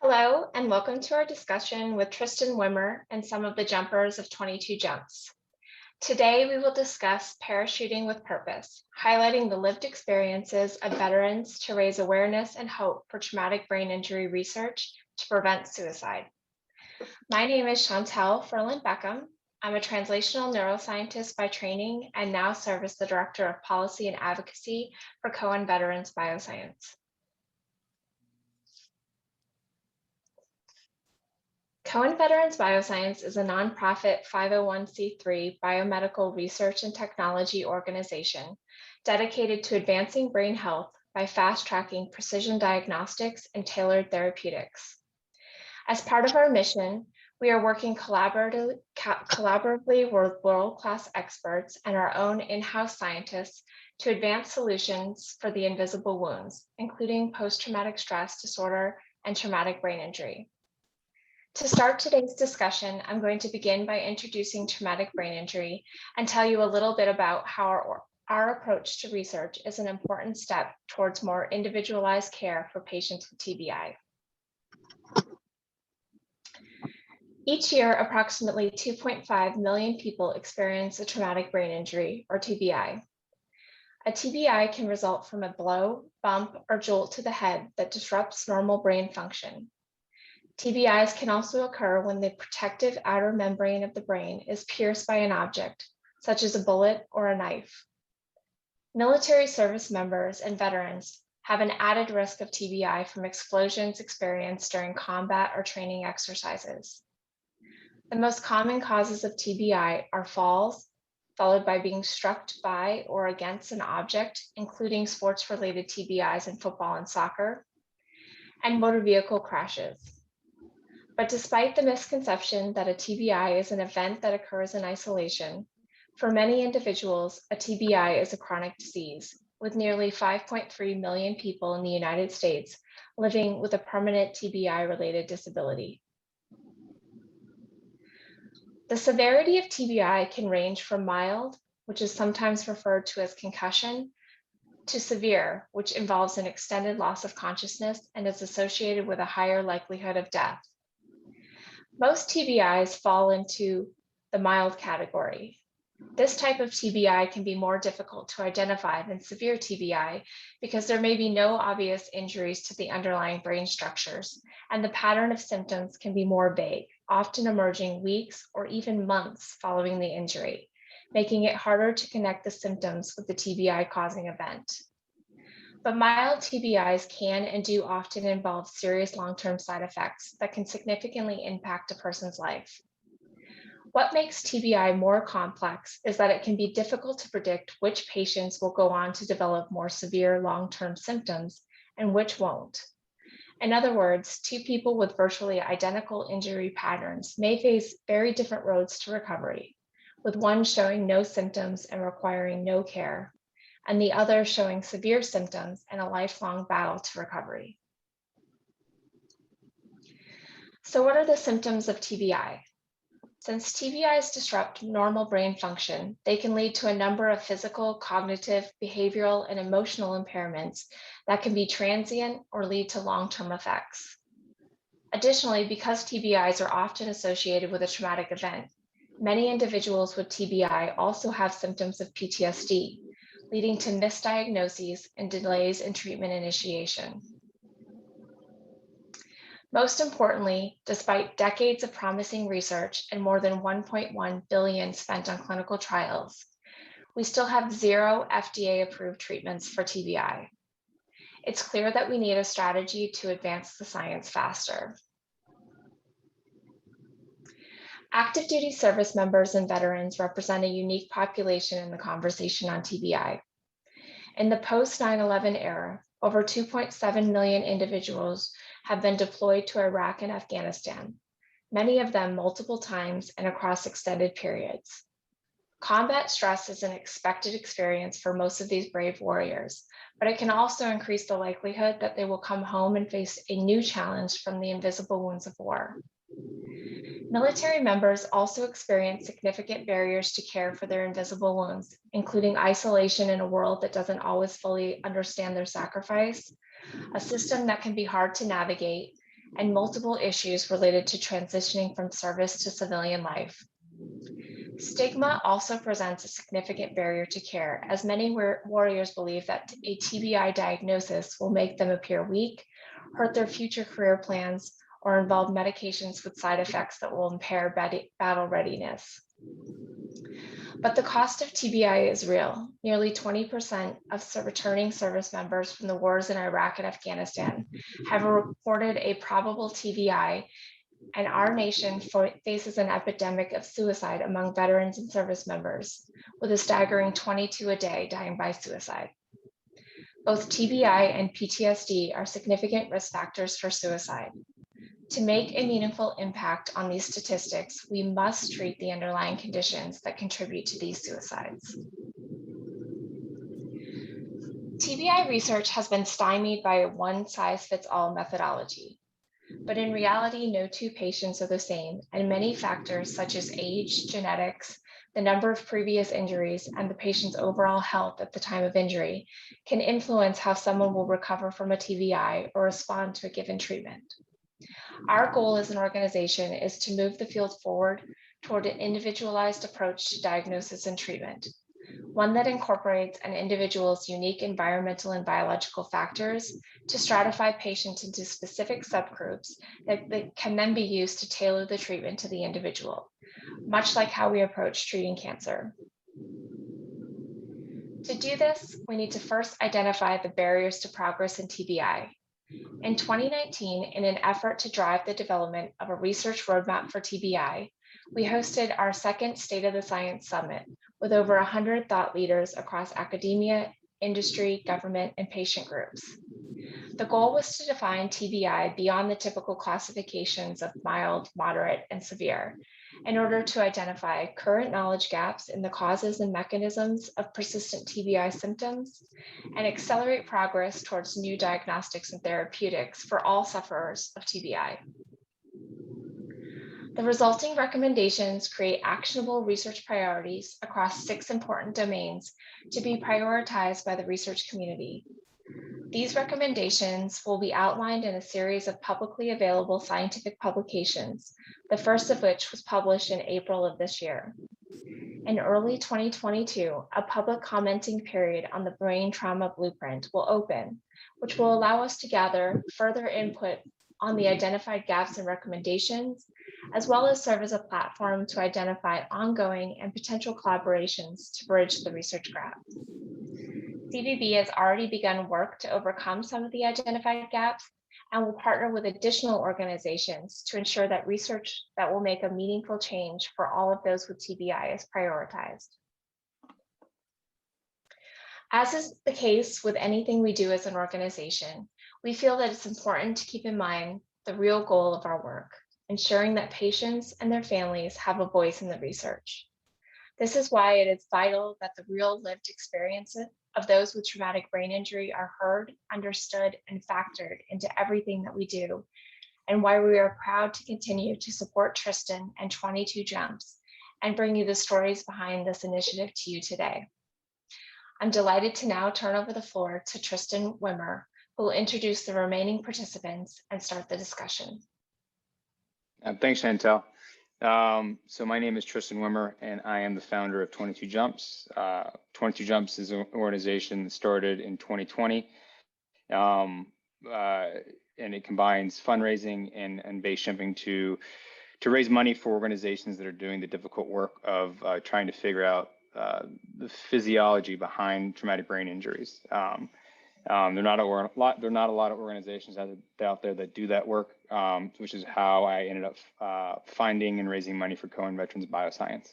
Hello, and welcome to our discussion with Tristan Wimmer and some of the jumpers of 22 Jumps. Today, we will discuss parachuting with purpose, highlighting the lived experiences of veterans to raise awareness and hope for traumatic brain injury research to prevent suicide. My name is Chantel Ferland-Beckham. I'm a translational neuroscientist by training and now serve as the Director of Policy and Advocacy for Cohen Veterans Bioscience. Cohen Veterans Bioscience is a nonprofit 501c3 biomedical research and technology organization dedicated to advancing brain health by fast-tracking precision diagnostics and tailored therapeutics. As part of our mission, we are working collaboratively with world-class experts and our own in-house scientists to advance solutions for the invisible wounds, including post-traumatic stress disorder and traumatic brain injury. To start today's discussion, I'm going to begin by introducing traumatic brain injury and tell you a little bit about how our approach to research is an important step towards more individualized care for patients with TBI. Each year, approximately 2.5 million people experience a traumatic brain injury, or TBI. A TBI can result from a blow, bump, or jolt to the head that disrupts normal brain function. TBIs can also occur when the protective outer membrane of the brain is pierced by an object, such as a bullet or a knife. Military service members and veterans have an added risk of TBI from explosions experienced during combat or training exercises. The most common causes of TBI are falls, followed by being struck by or against an object, including sports-related TBIs in football and soccer, and motor vehicle crashes. But despite the misconception that a TBI is an event that occurs in isolation, for many individuals, a TBI is a chronic disease, with nearly 5.3 million people in the United States living with a permanent TBI-related disability. The severity of TBI can range from mild, which is sometimes referred to as concussion, to severe, which involves an extended loss of consciousness and is associated with a higher likelihood of death. Most TBIs fall into the mild category. This type of TBI can be more difficult to identify than severe TBI because there may be no obvious injuries to the underlying brain structures, and the pattern of symptoms can be more vague, often emerging weeks or even months following the injury, making it harder to connect the symptoms with the TBI causing event. But mild TBIs can and do often involve serious long-term side effects that can significantly impact a person's life. What makes TBI more complex is that it can be difficult to predict which patients will go on to develop more severe long-term symptoms and which won't. In other words, two people with virtually identical injury patterns may face very different roads to recovery, with one showing no symptoms and requiring no care, and the other showing severe symptoms and a lifelong battle to recovery. So what are the symptoms of TBI? Since TBIs disrupt normal brain function, they can lead to a number of physical, cognitive, behavioral, and emotional impairments that can be transient or lead to long-term effects. Additionally, because TBIs are often associated with a traumatic event, many individuals with TBI also have symptoms of PTSD, leading to misdiagnoses and delays in treatment initiation. Most importantly, despite decades of promising research and more than 1.1 billion spent on clinical trials, we still have 0 FDA-approved treatments for TBI. It's clear that we need a strategy to advance the science faster. Active duty service members and veterans represent a unique population in the conversation on TBI. In the post-9/11 era, over 2.7 million individuals have been deployed to Iraq and Afghanistan, many of them multiple times and across extended periods. Combat stress is an expected experience for most of these brave warriors, but it can also increase the likelihood that they will come home and face a new challenge from the invisible wounds of war. Military members also experience significant barriers to care for their invisible wounds, including isolation in a world that doesn't always fully understand their sacrifice, a system that can be hard to navigate, and multiple issues related to transitioning from service to civilian life. Stigma also presents a significant barrier to care, as many warriors believe that a TBI diagnosis will make them appear weak, hurt their future career plans, or involve medications with side effects that will impair battle readiness. But the cost of TBI is real. Nearly 20% of returning service members from the wars in Iraq and Afghanistan have reported a probable TBI, and our nation faces an epidemic of suicide among veterans and service members, with a staggering 22 a day dying by suicide. Both TBI and PTSD are significant risk factors for suicide. To make a meaningful impact on these statistics, we must treat the underlying conditions that contribute to these suicides. TBI research has been stymied by a one-size-fits-all methodology. But in reality, no two patients are the same, and many factors such as age, genetics, the number of previous injuries, and the patient's overall health at the time of injury can influence how someone will recover from a TBI or respond to a given treatment. Our goal as an organization is to move the field forward toward an individualized approach to diagnosis and treatment, one that incorporates an individual's unique environmental and biological factors to stratify patients into specific subgroups that can then be used to tailor the treatment to the individual, much like how we approach treating cancer. To do this, we need to first identify the barriers to progress in TBI. In 2019, in an effort to drive the development of a research roadmap for TBI, we hosted our second State of the Science Summit with over 100 thought leaders across academia, industry, government, and patient groups. The goal was to define TBI beyond the typical classifications of mild, moderate, and severe, in order to identify current knowledge gaps in the causes and mechanisms of persistent TBI symptoms and accelerate progress towards new diagnostics and therapeutics for all sufferers of TBI. The resulting recommendations create actionable research priorities across 6 important domains to be prioritized by the research community. These recommendations will be outlined in a series of publicly available scientific publications, the first of which was published in April of this year. In early 2022, a public commenting period on the Brain Trauma Blueprint will open, which will allow us to gather further input on the identified gaps and recommendations, as well as serve as a platform to identify ongoing and potential collaborations to bridge the research gap. CVB has already begun work to overcome some of the identified gaps and will partner with additional organizations to ensure that research that will make a meaningful change for all of those with TBI is prioritized. As is the case with anything we do as an organization, we feel that it's important to keep in mind the real goal of our work, ensuring that patients and their families have a voice in the research. This is why it is vital that the real lived experiences of those with traumatic brain injury are heard, understood, and factored into everything that we do, and why we are proud to continue to support Tristan and 22 Jumps and bring you the stories behind this initiative to you today. I'm delighted to now turn over the floor to Tristan Wimmer, who will introduce the remaining participants and start the discussion. Thanks, Chantel. So my name is Tristan Wimmer, and I am the founder of 22 Jumps. 22 Jumps is an organization that started in 2020, and it combines fundraising and base jumping to raise money for organizations that are doing the difficult work of trying to figure out the physiology behind traumatic brain injuries. There are not a lot of organizations out there that do that work, which is how I ended up finding and raising money for Cohen Veterans Bioscience.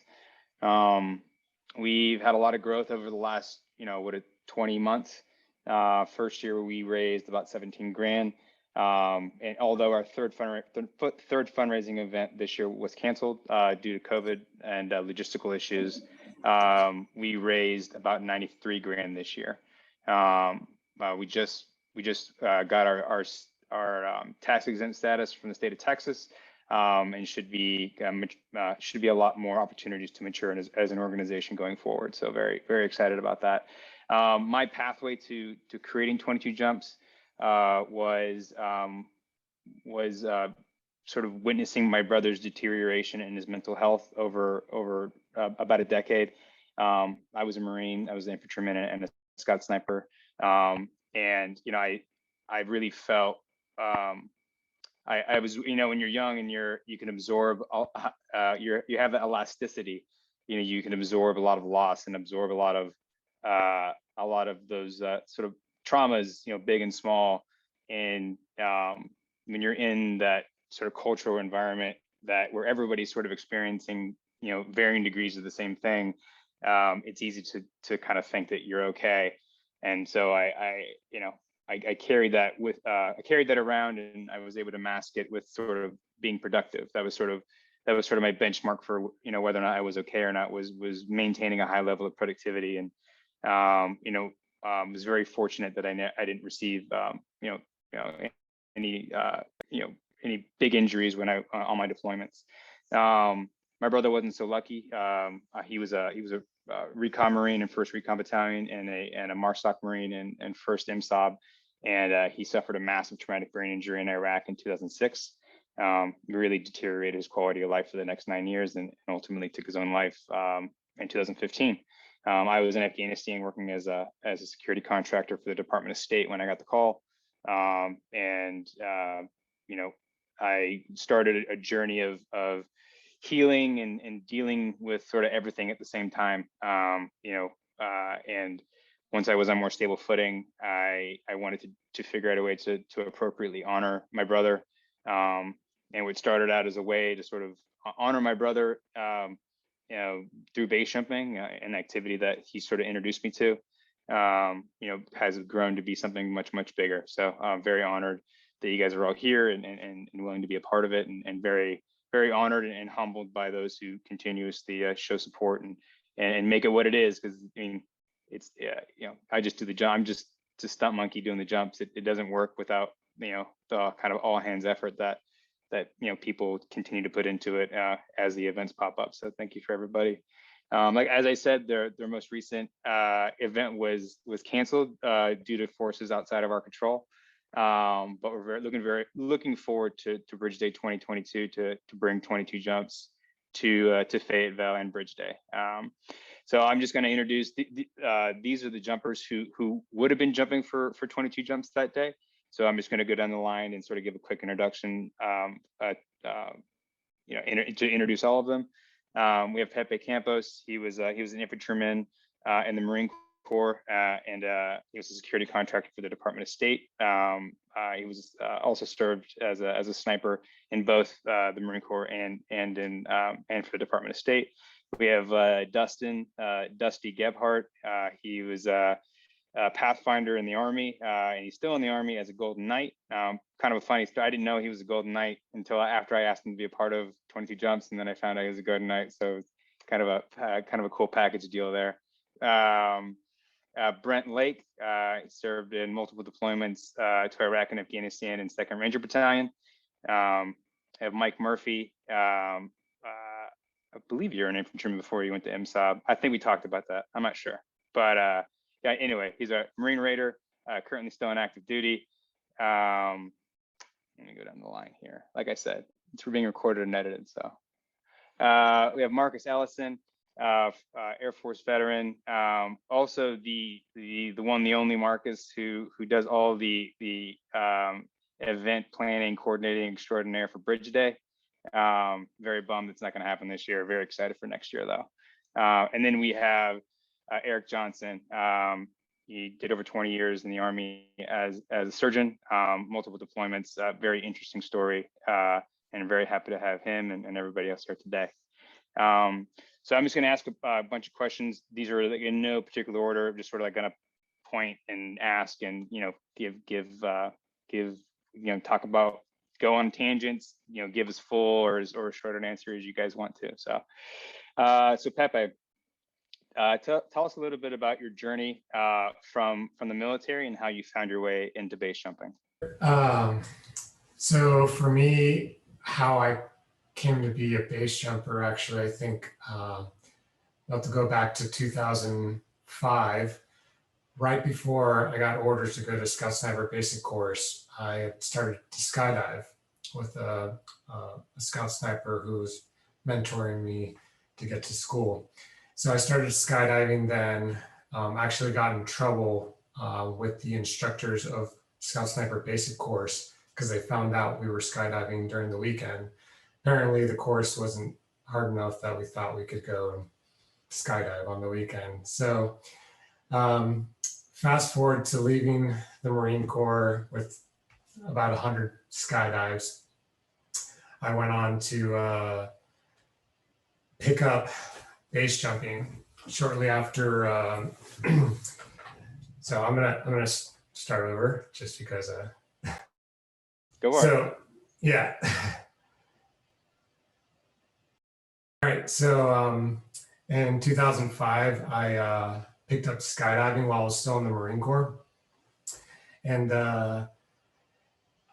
We've had a lot of growth over the last, 20 months. First year we raised about 17 grand. And although our third fundraising event this year was canceled due to COVID and logistical issues, we raised about 93 grand this year. We just got our tax exempt status from the state of Texas, and should be a lot more opportunities to mature as an organization going forward. So very, very excited about that. My pathway to creating 22 Jumps was was sort of witnessing my brother's deterioration in his mental health over about a decade. I was a Marine, I was an infantryman and a Scout sniper. And, you know, I really felt, I was, you know, when you're young and you can absorb, you have that elasticity, you know, you can absorb a lot of loss and absorb a lot of those sort of traumas, you know, big and small. And when you're in that sort of cultural environment where everybody's sort of experiencing, you know, varying degrees of the same thing, it's easy to kind of think that you're okay. And so I carried that around, and I was able to mask it with sort of being productive. That was sort of my benchmark for, you know, whether or not I was okay or not, was maintaining a high level of productivity. And was very fortunate that I didn't receive any big injuries when on my deployments. My brother wasn't so lucky. He was a recon Marine in 1st Recon Battalion and a MARSOC Marine and 1st MSOB, and he suffered a massive traumatic brain injury in Iraq in 2006. Really deteriorated his quality of life for the next 9 years, and ultimately took his own life in 2015. I was in Afghanistan working as a security contractor for the Department of State when I got the call, I started a journey of healing and dealing with sort of everything at the same time. And once I was on more stable footing, I wanted to figure out a way to appropriately honor my brother. And what started out as a way to sort of honor my brother, through base jumping, an activity that he sort of introduced me to, has grown to be something much, much bigger. So I'm very honored that you guys are all here and willing to be a part of it, and very, very honored and humbled by those who continuously show support and make it what it is. Because I mean, it's I just do the jump. I'm just a stunt monkey doing the jumps. It doesn't work without the kind of all hands effort that people continue to put into it as the events pop up. So thank you for everybody. Like as I said, their most recent event was canceled due to forces outside of our control. But we're looking forward to Bridge Day 2022 to bring 22 jumps to Fayetteville and Bridge Day. So I'm just going to introduce these are the jumpers who would have been jumping for 22 jumps that day. So I'm just going to go down the line and sort of give a quick introduction, to introduce all of them. We have Pepe Campos. He was an infantryman in the Marine Corps, and he was a security contractor for the Department of State. He was also served as a sniper in both the Marine Corps and for the Department of State. We have Dusty Gebhardt. He was a Pathfinder in the Army, and he's still in the Army as a Golden Knight. Kind of a funny story. I didn't know he was a Golden Knight until after I asked him to be a part of 22 Jumps, and then I found out he was a Golden Knight. So it's kind of a cool package deal there. Brent Lake served in multiple deployments to Iraq and Afghanistan in 2nd Ranger Battalion. I have Mike Murphy. I believe you're an infantryman before you went to MSOB. I think we talked about that. I'm not sure, but anyway, he's a Marine Raider, currently still in active duty. Let me go down the line here. Like I said, it's being recorded and edited. So we have Marcus Ellison, Air Force veteran. Also the one, the only Marcus who does all the event planning, coordinating extraordinaire for Bridge Day. Very bummed it's not going to happen this year. Very excited for next year though. And then we have Eric Johnson. He did over 20 years in the Army as a surgeon, multiple deployments, very interesting story, and very happy to have him and everybody else here today. So I'm just going to ask a bunch of questions. These are in no particular order, just sort of like going to point and ask and, talk about, go on tangents, give us full or short an answer as you guys want to. So Pepe, tell us a little bit about your journey from the military and how you found your way into base jumping. So for me, how I came to be a base jumper, actually, I think I'll have to go back to 2005. Right before I got orders to go to Scout Sniper Basic Course, I started to skydive. with a scout sniper who was mentoring me to get to school. So I started skydiving then. Actually got in trouble with the instructors of Scout Sniper Basic course because they found out we were skydiving during the weekend. Apparently, the course wasn't hard enough that we thought we could go and skydive on the weekend. So, fast forward to leaving the Marine Corps with about 100 skydives. I went on to pick up base jumping shortly after. So I'm gonna start over just because. Go for it. So yeah. All right. So in 2005, I picked up skydiving while I was still in the Marine Corps, and at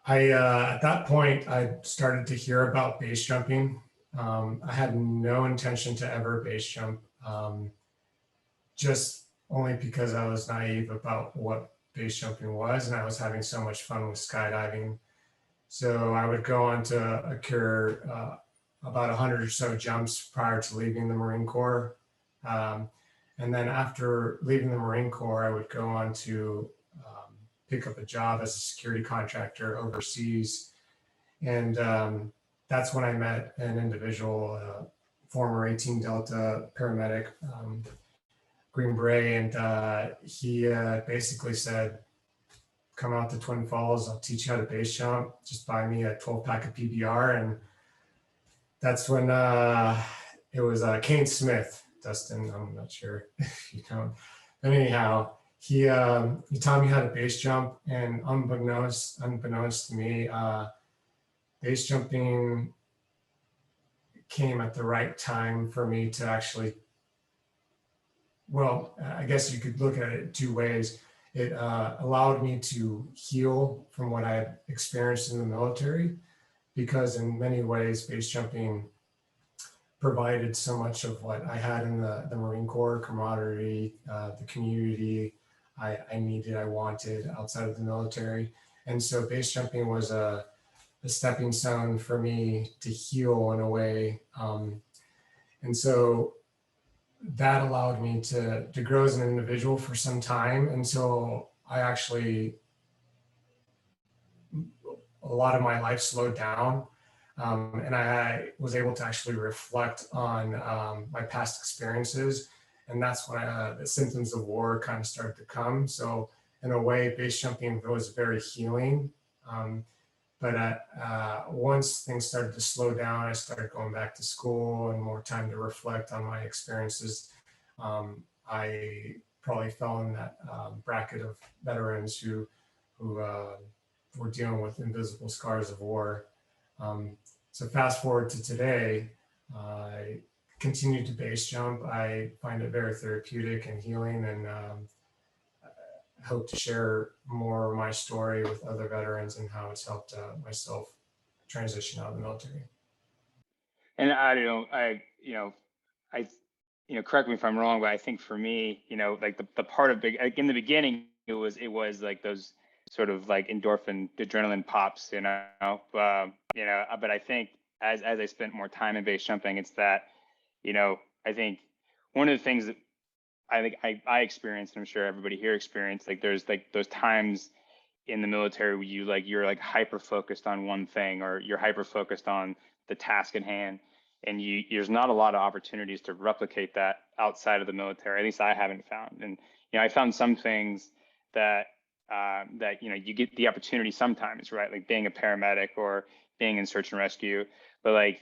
that point I started to hear about base jumping. I had no intention to ever base jump, just only because I was naive about what base jumping was, and I was having so much fun with skydiving. So I would go on to occur about 100 or so jumps prior to leaving the Marine Corps. And then after leaving the Marine Corps, I would go on to pick up a job as a security contractor overseas. And that's when I met an individual, former 18 Delta paramedic, Green Beret, and he basically said, come out to Twin Falls, I'll teach you how to base jump, just buy me a 12-pack of PBR. And that's when it was Kane Smith, Dustin, I'm not sure if you know him. But anyhow, he taught me how to base jump, and unbeknownst to me, base jumping came at the right time for me to actually, well, I guess you could look at it two ways. It allowed me to heal from what I had experienced in the military, because in many ways, base jumping provided so much of what I had in the Marine Corps, camaraderie, the community I needed, I wanted outside of the military. And so base jumping was a stepping stone for me to heal in a way. And so that allowed me to grow as an individual for some time until I actually, a lot of my life slowed down. And I was able to actually reflect on my past experiences. And that's when the symptoms of war kind of started to come. So in a way, base jumping was very healing. But once things started to slow down, I started going back to school and more time to reflect on my experiences. I probably fell in that bracket of veterans who were dealing with invisible scars of war. So fast forward to today, I continue to base jump. I find it very therapeutic and healing, and hope to share more of my story with other veterans and how it's helped myself transition out of the military. And I don't know, correct me if I'm wrong, but I think for me, like the part of like in the beginning, it was like those sort of like endorphin, adrenaline pops, but I think as I spent more time in base jumping, it's that, I think one of the things that I think I experienced, and I'm sure everybody here experienced, like there's like those times in the military where you're like hyper focused on one thing, or you're hyper focused on the task at hand, and there's not a lot of opportunities to replicate that outside of the military. At least I haven't found. And I found some things that you get the opportunity sometimes, right? Like being a paramedic or being in search and rescue, but like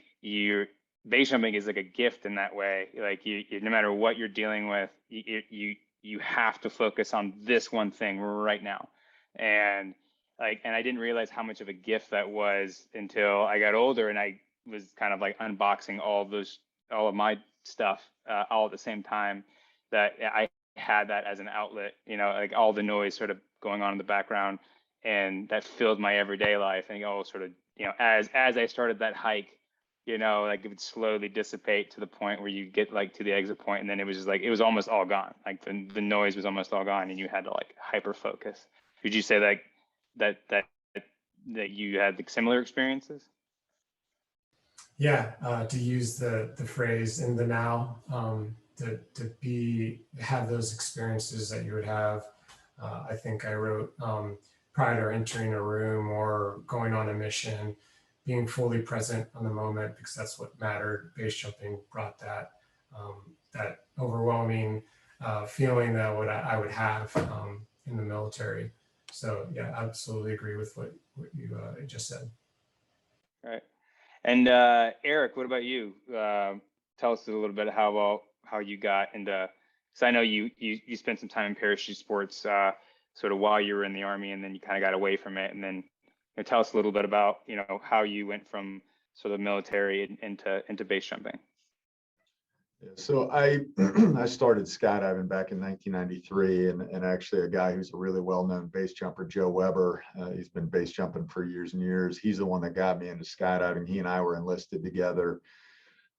base jumping is like a gift in that way. Like you no matter what you're dealing with, you have to focus on this one thing right now. And I didn't realize how much of a gift that was until I got older, and I was kind of like unboxing all of my stuff all at the same time, that I had that as an outlet, like all the noise sort of going on in the background, and that filled my everyday life. And sort of, as I started that hike, like it would slowly dissipate to the point where you get like to the exit point, and then it was just like, it was almost all gone. Like the noise was almost all gone, and you had to like hyper focus. Would you say like that that you had the similar experiences? Yeah, to use the phrase in the now, to have those experiences that you would have. I think I wrote prior to entering a room or going on a mission, being fully present on the moment, because that's what mattered. Base jumping brought that that overwhelming feeling that I would have in the military. So yeah, absolutely agree with what you just said. Right. And Eric, what about you? Tell us a little bit how you got into, because I know you spent some time in parachute sports sort of while you were in the Army, and then you kind of got away from it. And then tell us a little bit about how you went from sort of military into base jumping. So I I started skydiving back in 1993, and actually a guy who's a really well-known base jumper, Joe Weber, he's been base jumping for years and years. He's the one that got me into skydiving. He and I were enlisted together,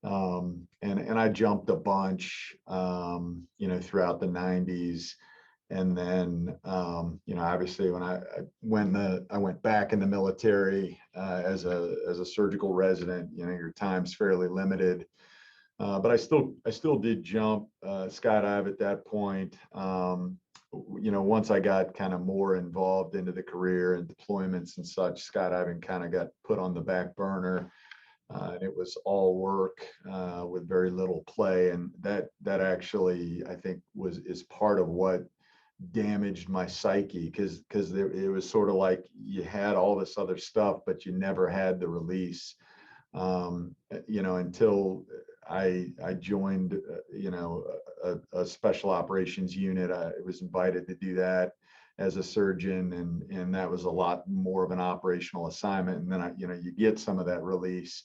and I jumped a bunch, throughout the 90s. And then, obviously when I went back in the military as a surgical resident, your time's fairly limited. But I still did jump, skydive at that point. Once I got kind of more involved into the career and deployments and such, skydiving kind of got put on the back burner. And it was all work with very little play, and that actually I think is part of what damaged my psyche, because it was sort of like you had all this other stuff, but you never had the release. Until I joined, a special operations unit. I was invited to do that as a surgeon, and that was a lot more of an operational assignment. And then you get some of that release,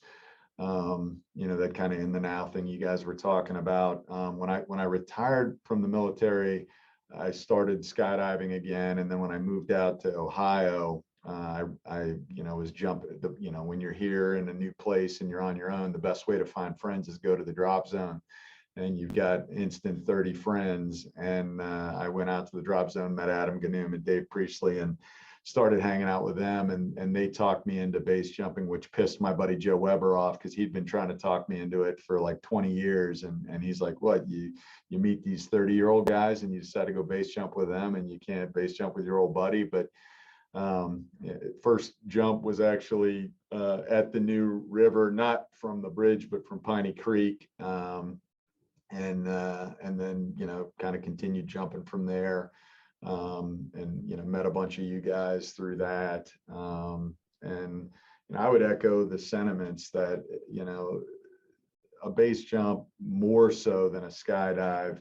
that kind of in the now thing you guys were talking about. When I retired from the military, I started skydiving again, and then when I moved out to Ohio, I was jumping. When you're here in a new place and you're on your own, the best way to find friends is go to the drop zone, and you've got instant 30 friends. And I went out to the drop zone, met Adam Ganoom and Dave Priestley, and started hanging out with them, and they talked me into base jumping, which pissed my buddy Joe Weber off, because he'd been trying to talk me into it for like 20 years. And he's like, what, you meet these 30-year-old guys and you decide to go base jump with them, and you can't base jump with your old buddy? But first jump was actually at the New River, not from the bridge, but from Piney Creek. And then, kind of continued jumping from there. And met a bunch of you guys through that. And I would echo the sentiments that, a base jump more so than a skydive,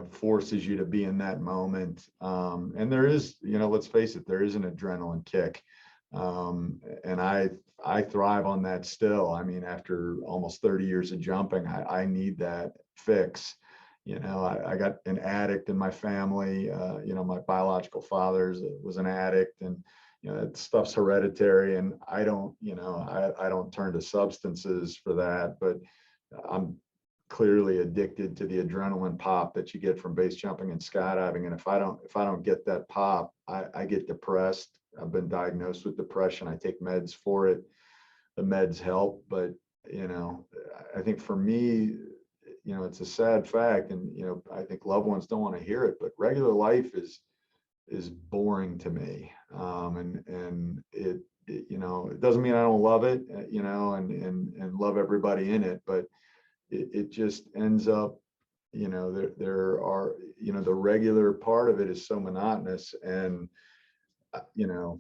forces you to be in that moment. And there is, let's face it, there is an adrenaline kick. And I thrive on that still. I mean, after almost 30 years of jumping, I need that fix. I got an addict in my family. My biological father was an addict, and that stuff's hereditary. And I don't turn to substances for that, but I'm clearly addicted to the adrenaline pop that you get from base jumping and skydiving. And if I don't get that pop, I get depressed. I've been diagnosed with depression. I take meds for it. The meds help, but I think for me, it's a sad fact, and I think loved ones don't want to hear it, but regular life is boring to me. And it doesn't mean I don't love it, and love everybody in it, but it just ends up, there are, the regular part of it is so monotonous. And the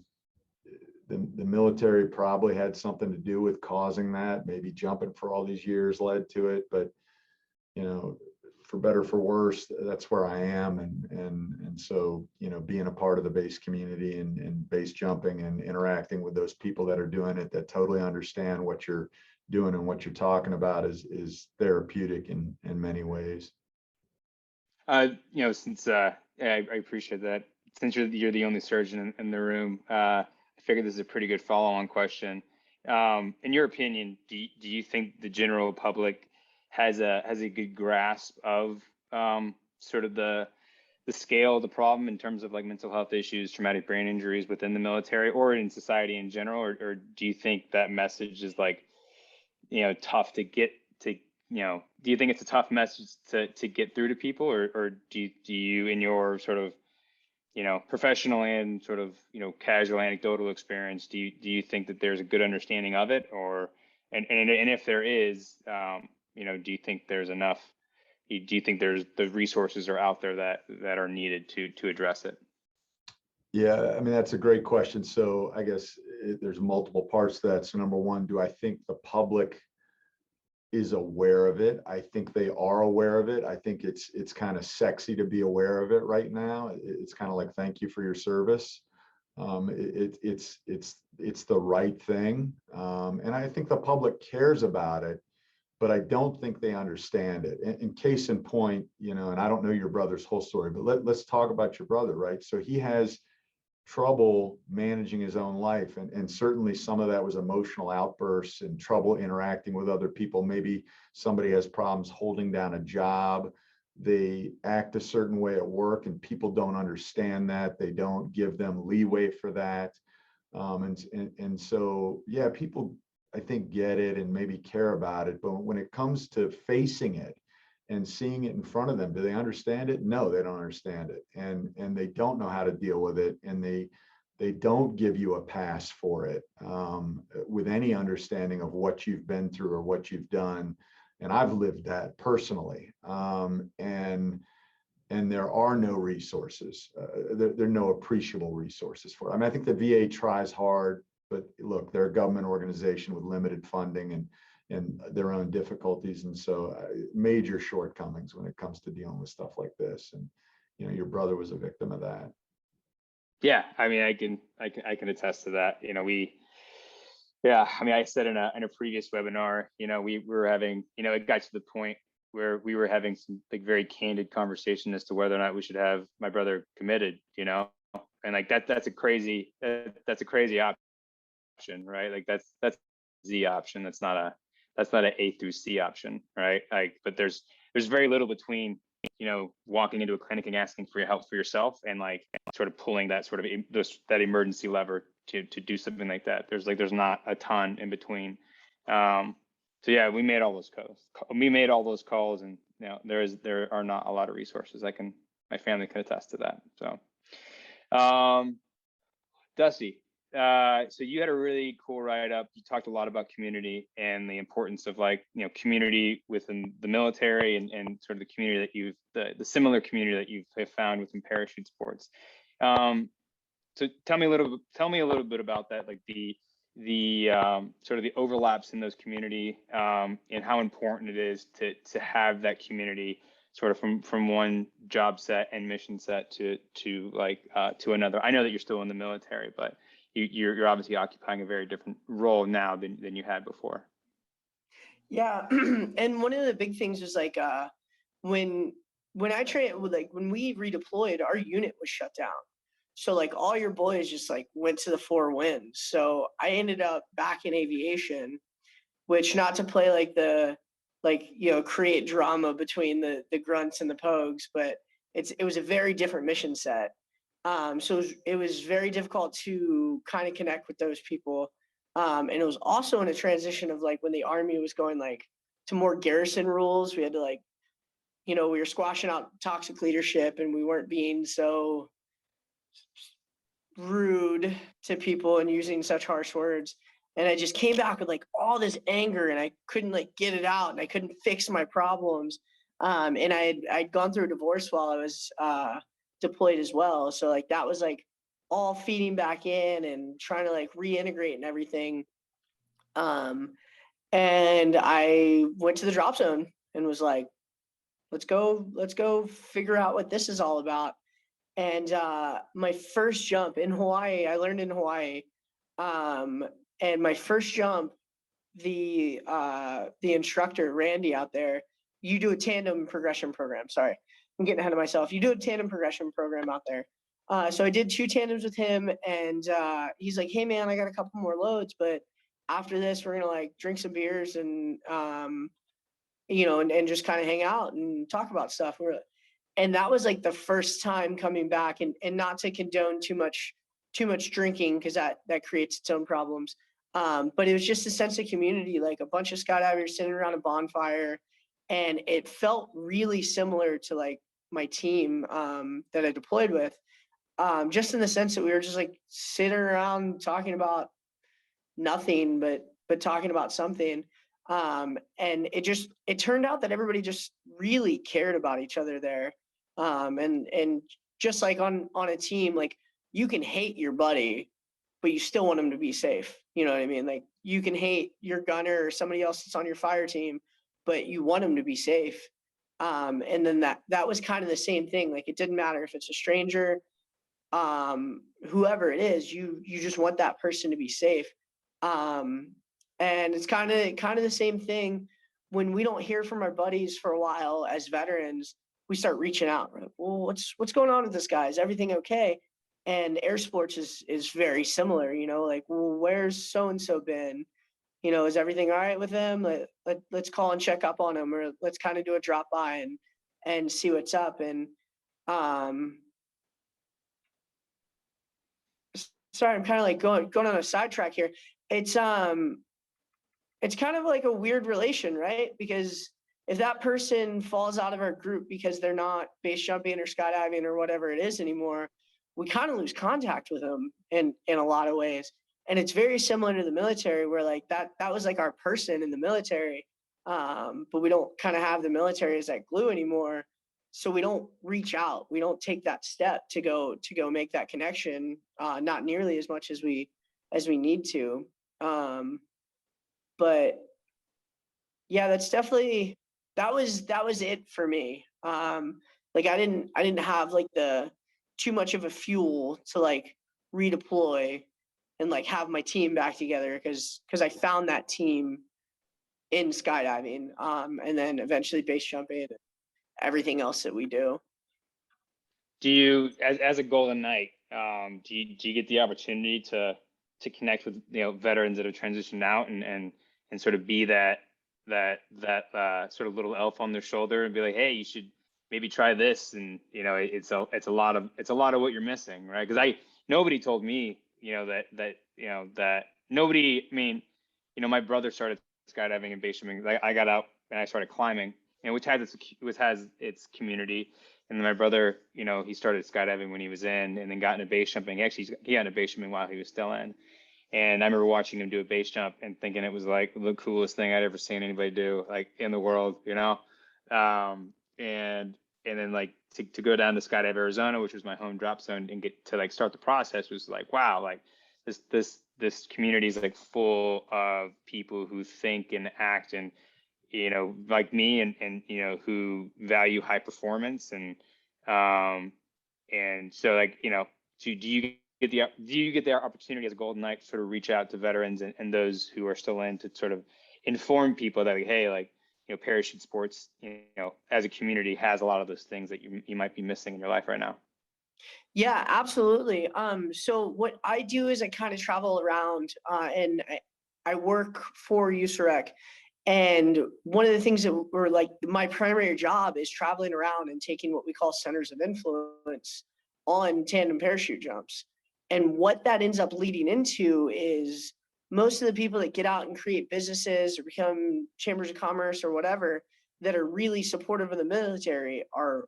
military probably had something to do with causing that. Maybe jumping for all these years led to it, but for better, for worse, that's where I am. And so, being a part of the base community and base jumping and interacting with those people that are doing it, that totally understand what you're doing and what you're talking about, is therapeutic in many ways. Since I appreciate that. Since you're the only surgeon in the room, I figured this is a pretty good follow-on question. In your opinion, do you think the general public has a good grasp of sort of the the scale of the problem in terms of like mental health issues, traumatic brain injuries within the military or in society in general? Or do you think that message is like, tough to get to, do you think it's a tough message to get through to people, or do you in your sort of, professional and sort of, casual anecdotal experience, do you think that there's a good understanding of it, or, and if there is, do you think there's enough, do you think there's the resources are out there that are needed to address it? Yeah, I mean, that's a great question. So I guess there's multiple parts to that. So number one, do I think the public is aware of it? I think they are aware of it. I think it's kind of sexy to be aware of it right now. It's kind of like, thank you for your service. It's the right thing. And I think the public cares about it, but I don't think they understand it. And case in point, and I don't know your brother's whole story, but let's talk about your brother, right? So he has trouble managing his own life. And certainly some of that was emotional outbursts and trouble interacting with other people. Maybe somebody has problems holding down a job. They act a certain way at work and people don't understand that. They don't give them leeway for that. And so, yeah, people, I think, get it and maybe care about it. But when it comes to facing it and seeing it in front of them, do they understand it? No, they don't understand it. And they don't know how to deal with it. And they don't give you a pass for it with any understanding of what you've been through or what you've done. And I've lived that personally. And there are no resources. There are no appreciable resources for it. I mean, I think the VA tries hard, but look, they're a government organization with limited funding and their own difficulties. And so major shortcomings when it comes to dealing with stuff like this. And, your brother was a victim of that. Yeah. I mean, I can attest to that. I said in a previous webinar, we were having, it got to the point where we were having some like very candid conversation as to whether or not we should have my brother committed, and like that's a crazy option, right? Like that's Z option. That's not an A through C option, right? Like, but there's very little between, walking into a clinic and asking for your help for yourself and like sort of pulling that sort of that emergency lever to do something like that. There's not a ton in between. So yeah, we made all those calls, and there are not a lot of resources. My family can attest to that. So, Dusty, so you had a really cool write-up. You talked a lot about community and the importance of community within the military and sort of the community that the similar community that you've found within parachute sports. So tell me a little bit about that, like the sort of the overlaps in those community and how important it is to have that community sort of from one job set and mission set to another. I know that you're still in the military, but you're obviously occupying a very different role now than you had before. Yeah, and one of the big things was like when I trained, when we redeployed, our unit was shut down. So like all your boys just like went to the four winds. So I ended up back in aviation, which, not to play create drama between the grunts and the pogues, but it was a very different mission set. So it was very difficult to kind of connect with those people. And it was also in a transition of like when the Army was going like to more garrison rules, we had to we were squashing out toxic leadership and we weren't being so rude to people and using such harsh words. And I just came back with like all this anger and I couldn't get it out and I couldn't fix my problems. And I'd gone through a divorce while I was deployed as well. So like that was like all feeding back in and trying to reintegrate and everything. And I went to the drop zone and was like, let's go figure out what this is all about. And my first jump in Hawaii, I learned in Hawaii. And my first jump, the instructor, Randy out there, you do a tandem progression program. Sorry, I'm getting ahead of myself. You do a tandem progression program out there. So I did 2 tandems with him and he's like, hey man, I got a couple more loads, but after this, we're going to drink some beers and, and just kind of hang out and talk about stuff. And that was like the first time coming back, and not to condone too much drinking, because that creates its own problems. But it was just a sense of community, like a bunch of skydivers sitting around a bonfire. And it felt really similar to like my team that I deployed with, just in the sense that we were just like sitting around talking about nothing, but talking about something. And it turned out that everybody just really cared about each other there. And just like on a team, like you can hate your buddy, but you still want him to be safe. You know what I mean? Like you can hate your gunner or somebody else that's on your fire team, but you want him to be safe. And then that was kind of the same thing. Like it didn't matter if it's a stranger, whoever it is, you just want that person to be safe. And it's kind of the same thing when we don't hear from our buddies for a while as veterans. We start reaching out. Right? Well, what's going on with this guy? Is everything okay? And air sports is very similar. You know, like, well, where's so and so been? You know, is everything all right with them? Let's call and check up on him, or let's kind of do a drop by and see what's up. And sorry, I'm kind of like going on a sidetrack here. It's kind of like a weird relation, right? Because if that person falls out of our group because they're not base jumping or skydiving or whatever it is anymore, we kind of lose contact with them in a lot of ways. And it's very similar to the military, where like that was like our person in the military, but we don't kind of have the military as that glue anymore. So we don't reach out. We don't take that step to go make that connection, not nearly as much as we need to. But yeah, that's definitely that was it for me. Like I didn't have like the too much of a fuel to like redeploy and like have my team back together, because I found that team in skydiving, and then eventually base jumping and everything else that we do. Do you, as a Golden Knight, do you get the opportunity to connect with, you know, veterans that have transitioned out and sort of be that sort of little elf on their shoulder and be like, hey, you should maybe try this, and you know, it's a lot of what you're missing, right? Because nobody told me, you know, that nobody. I mean, you know, my brother started skydiving and base jumping. I got out and I started climbing, and which has its community. And then my brother, you know, he started skydiving when he was in, and then got into base jumping. Actually, he got into base jumping while he was still in. And I remember watching him do a base jump and thinking it was like the coolest thing I'd ever seen anybody do, like in the world, you know. And then like to go down to Skydive Arizona, which was my home drop zone, and get to like start the process was like, wow, like this community is like full of people who think and act and, you know, like me, and you know, who value high performance, and so like, you know, do you get the opportunity as a Golden Knight to sort of reach out to veterans and those who are still in, to sort of inform people that like, hey, like, you know, parachute sports, you know, as a community has a lot of those things that you might be missing in your life right now? Yeah, absolutely. So what I do is I kind of travel around, and I work for USAREC. And one of the things that were like my primary job is traveling around and taking what we call centers of influence on tandem parachute jumps. And what that ends up leading into is most of the people that get out and create businesses or become chambers of commerce or whatever that are really supportive of the military are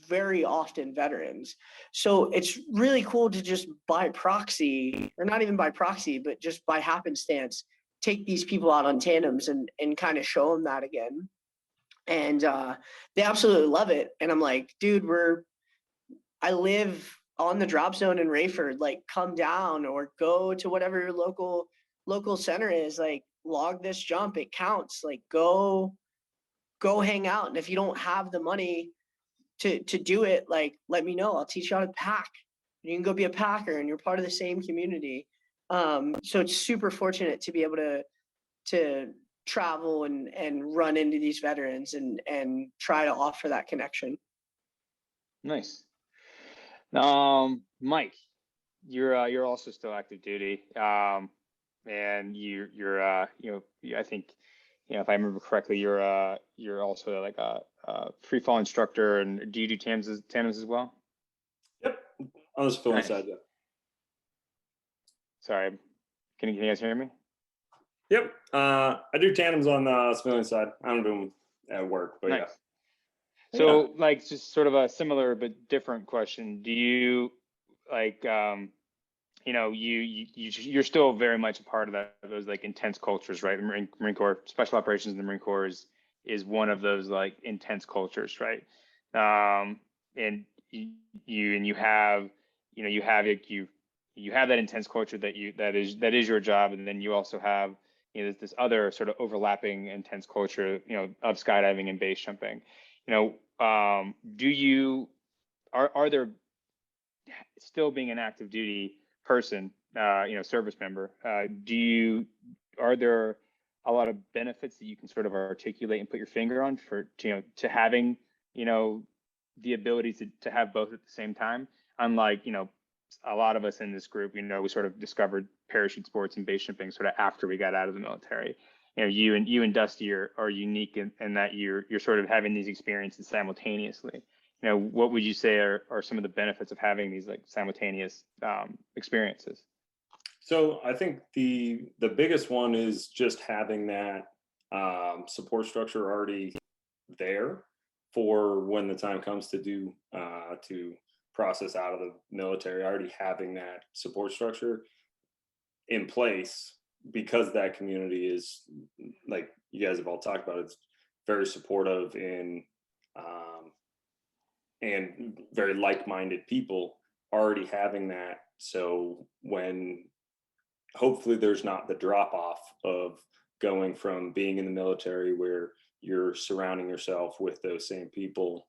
very often veterans. So it's really cool to just by proxy, or not even by proxy, but just by happenstance, take these people out on tandems and kind of show them that again. And they absolutely love it. And I'm like, dude, I live on the drop zone in Rayford, like come down or go to whatever your local center is, like log this jump, it counts, like go hang out. And if you don't have the money to do it, like let me know, I'll teach you how to pack. You can go be a packer and you're part of the same community. So it's super fortunate to be able to travel and run into these veterans and try to offer that connection. Nice. Mike, you're also still active duty, and you're you know, I think, you know, if I remember correctly, you're also like a free fall instructor, and do you do tandems as well? Yep, on the civilian Nice. side, yeah. Sorry, can you guys hear me? Yep, I do tandems on the civilian side. I don't do them at work, but Nice. yeah. So like just sort of a similar but different question. Do you like you know, you're still very much a part of those like intense cultures, right? The Marine Corps, special operations in the Marine Corps is one of those like intense cultures, right? And you have, you know, you have that intense culture that is your job, and then you also have, you know, this other sort of overlapping intense culture, you know, of skydiving and base jumping. You know, are there, still being an active duty person, you know, service member, are there a lot of benefits that you can sort of articulate and put your finger on to having, you know, the ability to have both at the same time? Unlike, you know, a lot of us in this group, you know, we sort of discovered parachute sports and base jumping sort of after we got out of the military. You know, you and Dusty are unique in that you're sort of having these experiences simultaneously. You know, what would you say are some of the benefits of having these like simultaneous experiences? So I think the biggest one is just having that support structure already there for when the time comes to do to process out of the military. Already having that support structure in place, because that community is, like you guys have all talked about, it's very supportive and very like-minded people. Already having that, so when hopefully there's not the drop-off of going from being in the military where you're surrounding yourself with those same people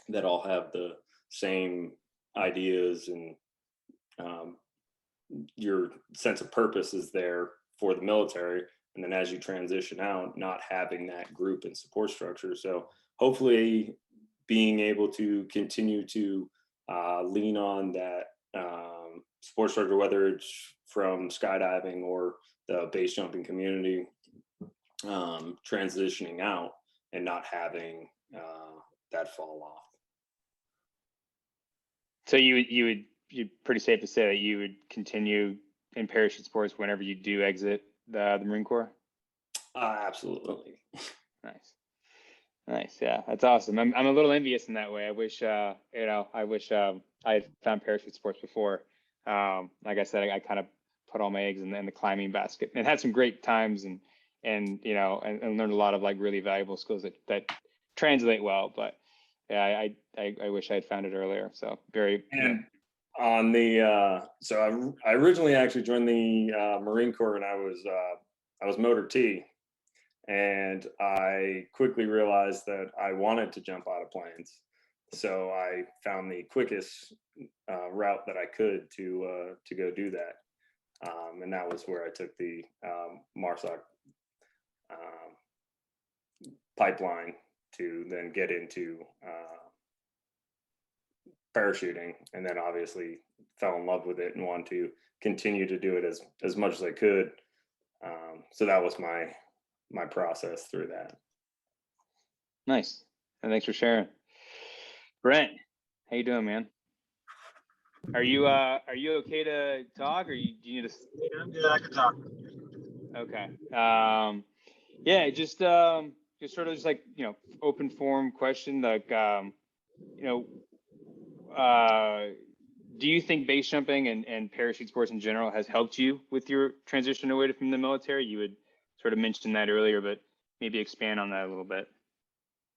that all have the same ideas, and your sense of purpose is there for the military, and then as you transition out, not having that group and support structure. So hopefully being able to continue to lean on that support structure, whether it's from skydiving or the base jumping community, transitioning out and not having that fall off. So you're pretty safe to say that you would continue in parachute sports whenever you do exit the Marine Corps? Absolutely. Nice. Yeah, that's awesome. I'm a little envious in that way. I wish, I had found parachute sports before. Like I said, I kind of put all my eggs in the climbing basket, and had some great times, and you know, and learned a lot of like really valuable skills that translate well. But yeah, I wish I had found it earlier. So very. And on the so I originally actually joined the Marine Corps, and I was motor T, and I quickly realized that I wanted to jump out of planes. So I found the quickest route that I could to go do that, and that was where I took the MARSOC pipeline to then get into parachuting, and then obviously fell in love with it and wanted to continue to do it as much as I could. So that was my process through that. Nice, and thanks for sharing. Brent, how you doing, man? Are you okay to talk, or do you need to? Yeah, I'm good. I can talk. Okay. Yeah, just sort of just like, you know, open forum question, like, you know, do you think base jumping and parachute sports in general has helped you with your transition away from the military? You had sort of mentioned that earlier, but maybe expand on that a little bit.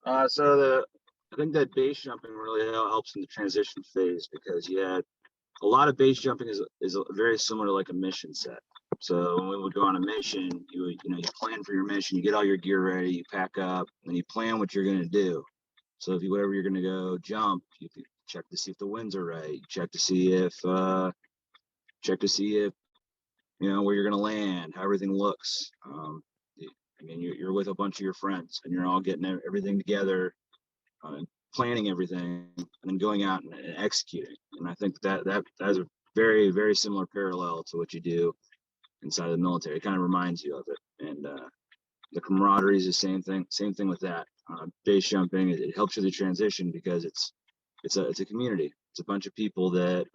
I think that base jumping really helps in the transition phase, because a lot of base jumping is very similar to like a mission set. So when we would go on a mission, you plan for your mission, you get all your gear ready, you pack up, and you plan what you're going to do. So wherever you're going to go jump, you check to see if the winds are right. Check to see if you know where you're going to land, how everything looks. I mean, you're with a bunch of your friends, and you're all getting everything together, planning everything, and then going out and executing. And I think that is a very, very similar parallel to what you do inside of the military. It kind of reminds you of it. And The camaraderie is the same thing. Same thing with that. Base jumping, it helps you the transition because it's a community. It's a bunch of people that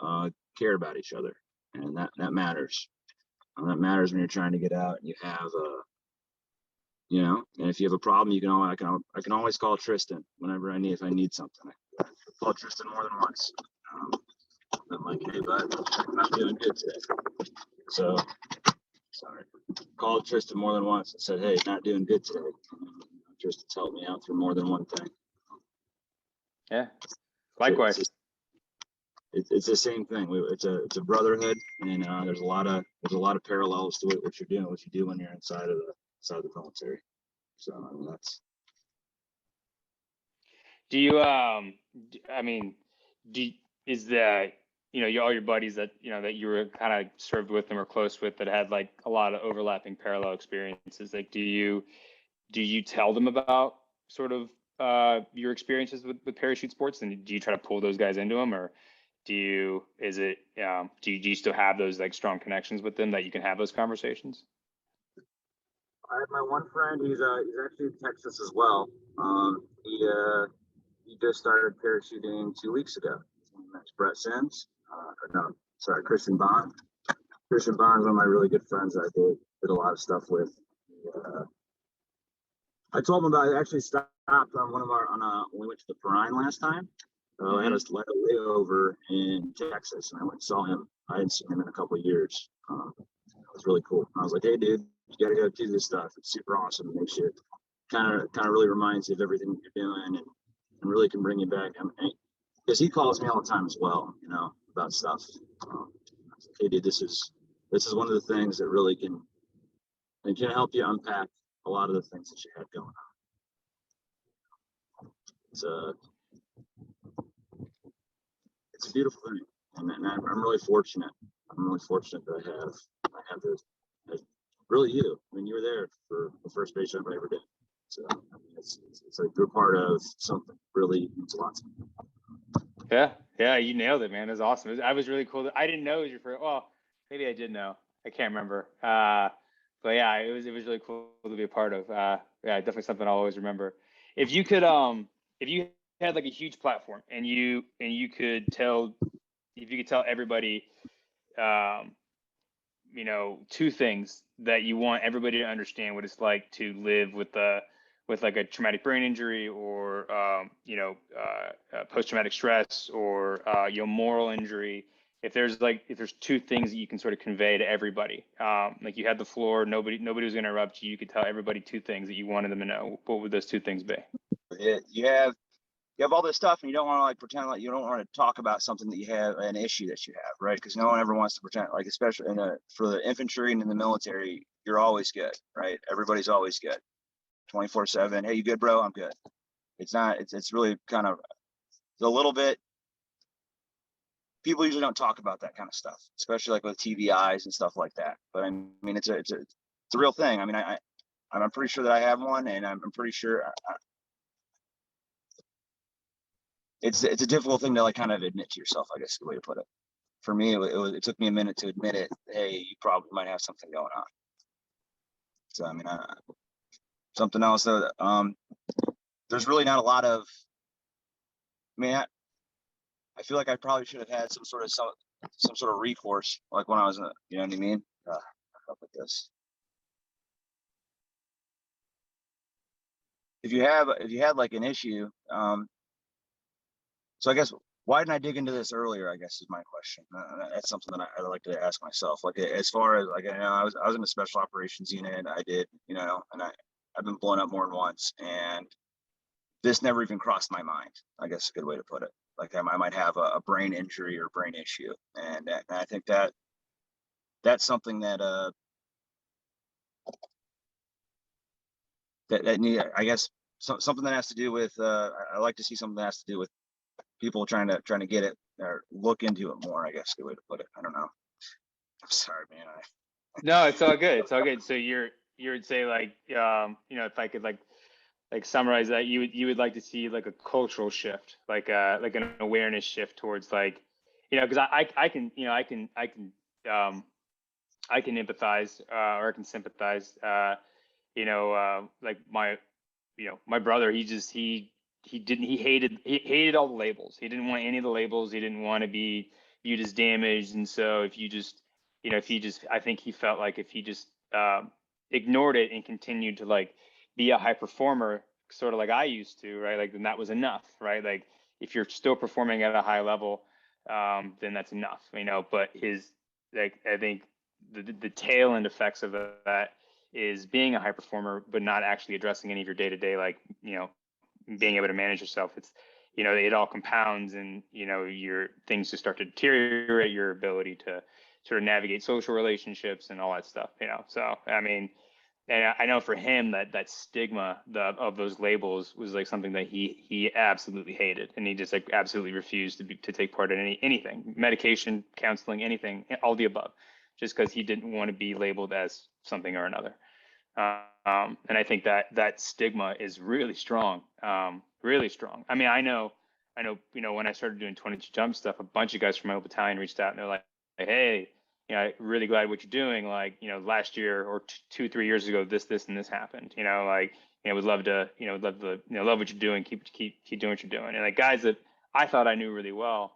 care about each other, and that matters. That matters when you're trying to get out and you have and if you have a problem, you can always, I can always call Tristan whenever if I need something. I call Tristan more than once. I'm like, hey, bud, I'm not doing good today. So, sorry. Called Tristan more than once and said, hey, not doing good today. Tristan's helped me out through more than one thing. Yeah, likewise. It's the same thing. It's a brotherhood, and there's a lot of parallels to what you do when you're inside the military. So I mean, Do you is the all your buddies that that you were kind of served with and were close with that had like a lot of overlapping parallel experiences, like do you tell them about sort of your experiences with parachute sports, and do you try to pull those guys into them, or do you still have those like strong connections with them that you can have those conversations? I have my one friend. He's actually in Texas as well. He just started parachuting 2 weeks ago. That's Brett Sims. Christian Bond. Christian Bond is one of my really good friends that I did a lot of stuff with. I told him about it. I actually stopped on one of our when we went to the Perrine last time. I had a layover in Texas, and I went and saw him. I hadn't seen him in a couple of years. It was really cool. I was like, hey, dude, you gotta go do this stuff. It's super awesome. It makes you kind of really reminds you of everything that you're doing, and really can bring you back. Because he calls me all the time as well, about stuff. I was like, hey, dude, this is one of the things that really can help you unpack a lot of the things that you had going on. It's a beautiful thing, and I'm really fortunate. I'm really fortunate that I have this. Really, you. I mean, you were there for the first base jump I ever did. So I mean, it's like you're part of something really means a lot to me. Yeah, you nailed it, man. It was awesome. I was really cool. I didn't know it was your first. Well, maybe I did know. I can't remember. But yeah, it was really cool to be a part of. Yeah, definitely something I'll always remember. If you could, if you had like a huge platform and you could tell everybody, two things that you want everybody to understand what it's like to live with like a traumatic brain injury or post-traumatic stress or moral injury. If there's two things that you can sort of convey to everybody, like you had the floor, nobody was going to interrupt you. You could tell everybody two things that you wanted them to know. What would those two things be? You have all this stuff, and you don't want to like pretend like you don't want to talk about something that you have, an issue that you have, right? Because no one ever wants to pretend, like especially for the infantry and in the military, you're always good, right? Everybody's always good, 24/7. Hey, you good, bro? I'm good. It's not. It's really kind of a little bit. People usually don't talk about that kind of stuff, especially like with TBIs and stuff like that. But I mean, it's a real thing. I mean, I'm pretty sure that I have one, and I'm pretty sure. It's a difficult thing to like kind of admit to yourself, I guess is the way to put it. For me, it took me a minute to admit it. Hey, you probably might have something going on. So I mean, something else that there's really not a lot of. I mean, I feel like I probably should have had some sort of recourse, like when I was, you know what I mean? Stuff like this. If you had like an issue, so I guess why didn't I dig into this earlier? I guess is my question. That's something that I like to ask myself. Like as far as like I was in a special operations unit. I did, and I've been blown up more than once, and this never even crossed my mind. I guess is a good way to put it. Like I might have a brain injury or brain issue, and I think that's something that I guess something that has to do with. I like to see something that has to do with people trying to get it or look into it more. I guess is a good way to put it. I don't know. I'm sorry, man. No, it's all good. It's all good. So you would say like if I could like summarize that, you would like to see like a cultural shift, like an awareness shift towards like, because I can empathize or I can sympathize like my brother, he hated all the labels. He didn't want any of the labels. He didn't want to be viewed as damaged. And so I think he felt like if he just ignored it and continued to like be a high performer, sort of like I used to, right? Like, then that was enough, right? Like, if you're still performing at a high level, then that's enough, but I think the tail end effects of that is being a high performer, but not actually addressing any of your day-to-day, like, being able to manage yourself. It's, it all compounds, and, your things just start to deteriorate your ability to sort of navigate social relationships and all that stuff, So, I mean, and I know for him that stigma of those labels was like something that he absolutely hated, and he just like absolutely refused to take part in anything, medication, counseling, anything, all the above, just because he didn't want to be labeled as something or another. And I think that stigma is really strong, really strong. I mean, I know, when I started doing 22 jump stuff, a bunch of guys from my old battalion reached out and they're like, hey, I'm really glad what you're doing. Like, last year or 2-3 years ago, this and this happened. Like, would love to, love what you're doing. Keep doing what you're doing. And like guys that I thought I knew really well,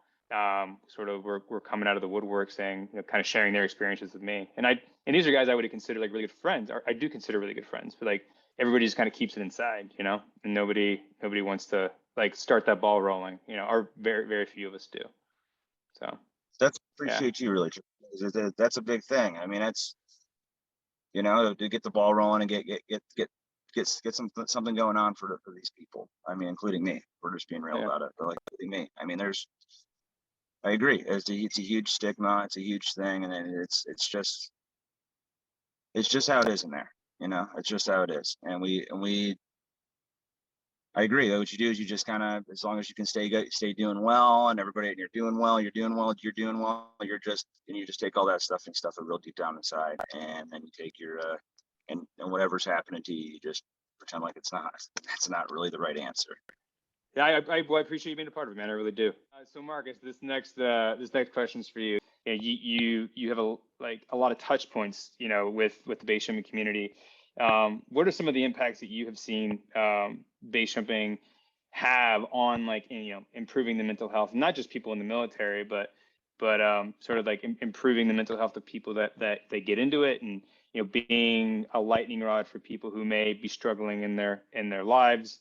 sort of were coming out of the woodwork saying, kind of sharing their experiences with me. And these are guys I would have considered like really good friends. Or I do consider really good friends, but like everybody just kind of keeps it inside, and nobody wants to like start that ball rolling, or very, very few of us do. So That's appreciate you really. That's a big thing. I mean, that's, to get the ball rolling and get something going on for these people. I mean, including me. We're just being real about it, but like including me. I mean, I agree. It's a huge stigma. It's a huge thing, and it's just how it is in there. It's just how it is. And I agree. What you do is you just kind of, as long as you can stay doing well, and you're doing well, and you just take all that stuff and stuff it real deep down inside, and then you take your and whatever's happening to you, you just pretend like it's not really the right answer. Yeah, I appreciate you being a part of it, man. I really do. So Marcus, this next question is for you. You have a lot of touch points, with the base jumping community. What are some of the impacts that you have seen base jumping have on improving the mental health, not just people in the military, but sort of like improving the mental health of people that they get into it, and being a lightning rod for people who may be struggling in their lives,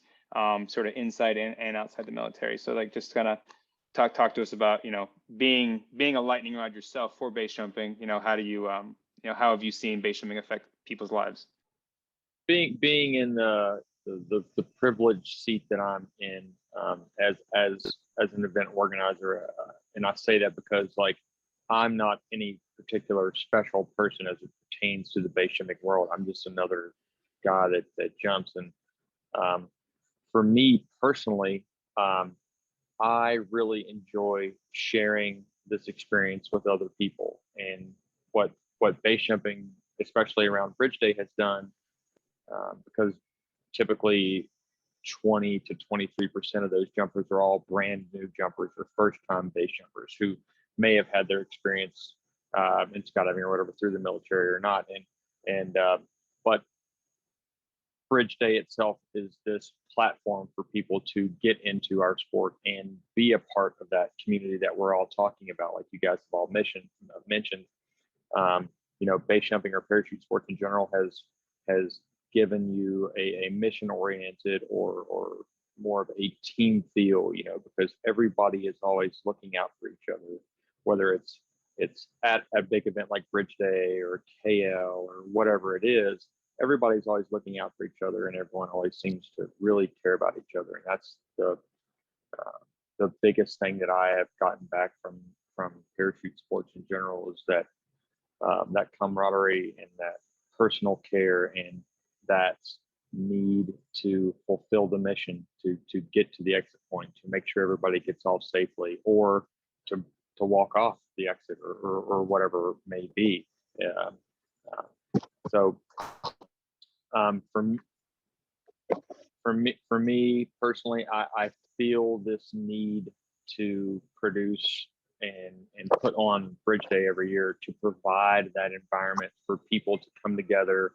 sort of inside and outside the military. So like, just kind of talk to us about being a lightning rod yourself for base jumping. How do you how have you seen base jumping affect people's lives? Being in the privileged seat that I'm in, as an event organizer, and I say that because like I'm not any particular special person as it pertains to the base jumping world. I'm just another guy that jumps, and for me personally, I really enjoy sharing this experience with other people, and what base jumping, especially around Bridge Day, has done. Because typically 20 to 23% of those jumpers are all brand new jumpers or first time base jumpers who may have had their experience in skydiving or whatever through the military or not. But Bridge Day itself is this platform for people to get into our sport and be a part of that community that we're all talking about, like you guys have all mentioned. Base jumping or parachute sports in general has given you a mission oriented or more of a team feel, because everybody is always looking out for each other, whether it's at a big event like Bridge Day or KL or whatever it is. Everybody's always looking out for each other, and everyone always seems to really care about each other. And that's the biggest thing that I have gotten back from parachute sports in general, is that that camaraderie and that personal care and that need to fulfill the mission, to get to the exit point, to make sure everybody gets off safely, or to walk off the exit, or whatever it may be. For me personally, I feel this need to produce and put on Bridge Day every year to provide that environment for people to come together,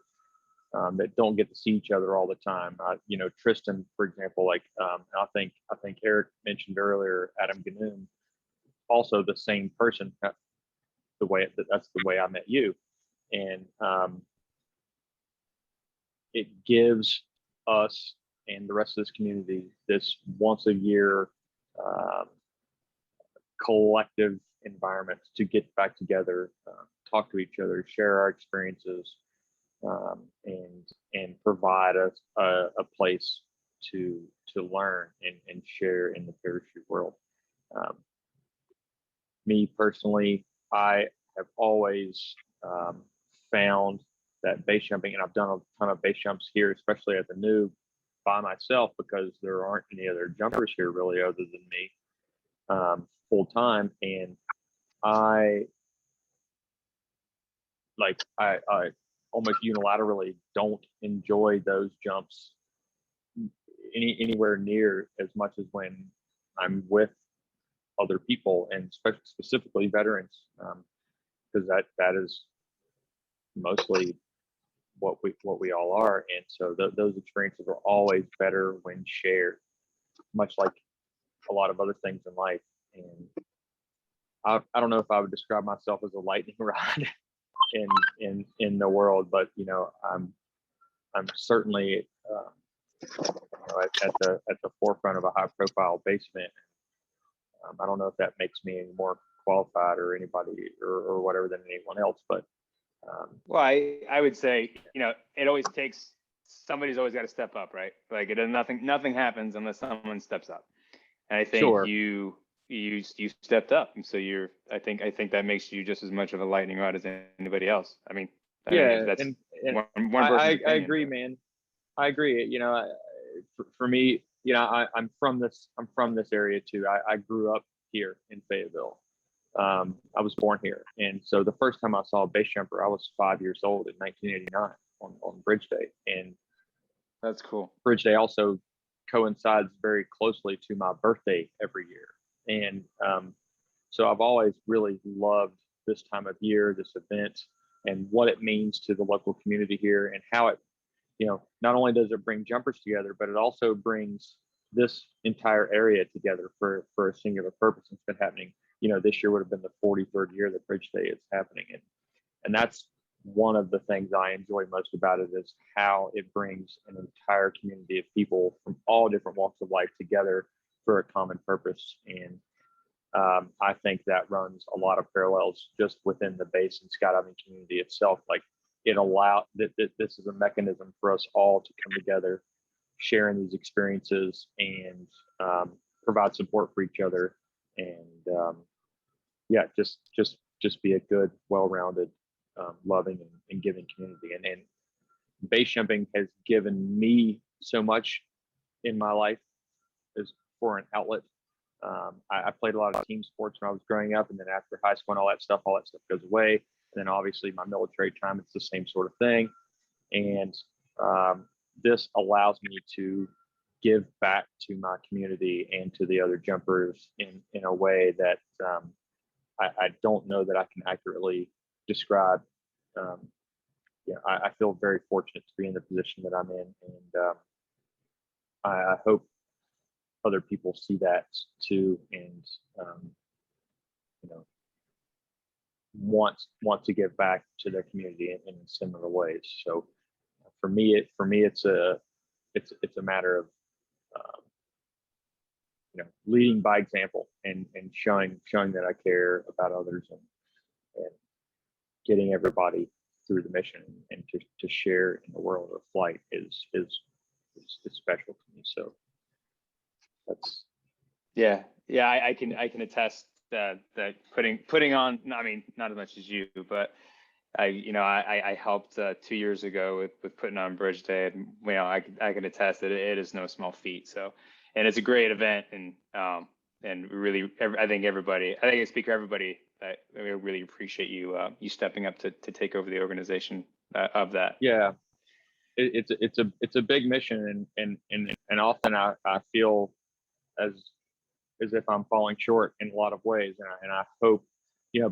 that don't get to see each other all the time. You know, Tristan, for example, like I think Eric mentioned earlier, Adam Ganoon, also the same person. That's the way I met you, and it gives us and the rest of this community this once a year collective environment to get back together, talk to each other, share our experiences, and provide us a place to learn and share in the parachute world. Me personally, I have always found that base jumping, and I've done a ton of base jumps here, especially as a noob by myself, because there aren't any other jumpers here really other than me full time. And I almost unilaterally don't enjoy those jumps anywhere near as much as when I'm with other people, and specifically veterans, because that is mostly what we all are. And so those experiences are always better when shared, much like a lot of other things in life. And I don't know if I would describe myself as a lightning rod in the world, but you know, I'm certainly at the forefront of a high profile base event. I don't know if that makes me any more qualified or anybody or whatever than anyone else, but well, I would say, you know, it always takes, somebody's always got to step up, right? Like nothing happens unless someone steps up. And I think sure. you stepped up, and so I think that makes you just as much of a lightning rod as anybody else. I mean, that's and I agree, man. I agree. You know, for me, you know, I'm from this area too. I grew up here in Fayetteville. I was born here, and so the first time I saw a base jumper, I was 5 years old in 1989 on Bridge Day, and that's cool. Bridge Day also coincides very closely to my birthday every year. And so I've always really loved this time of year, this event, and what it means to the local community here, and how it, you know, not only does it bring jumpers together, but it also brings this entire area together for a singular purpose. It's been happening, you know, this year would have been the 43rd year that Bridge Day is happening. And that's one of the things I enjoy most about it, is how it brings an entire community of people from all different walks of life together for a common purpose. And I think that runs a lot of parallels just within the base and skydiving community itself. Like, it allowed that this is a mechanism for us all to come together, sharing these experiences, and provide support for each other, and just be a good, well-rounded, loving and giving community. And base jumping has given me so much in my life as for an outlet. I played a lot of team sports when I was growing up, and then after high school and all that stuff goes away. And then obviously my military time, it's the same sort of thing. And this allows me to give back to my community and to the other jumpers in a way that I don't know that I can accurately describe. I feel very fortunate to be in the position that I'm in, and I hope other people see that too, and want to give back to their community in similar ways. So for me, it's a matter of leading by example, and showing that I care about others, and getting everybody through the mission, and to share in the world of flight is special to me. So that's I can attest that putting on, I mean, not as much as you, but I helped 2 years ago with putting on Bridge Day, and I can attest that it is no small feat. So, and it's a great event, and really, I think I speak for everybody. I really appreciate you stepping up to take over the organization of that. Yeah, it's a big mission, and often I feel as if I'm falling short in a lot of ways, and I hope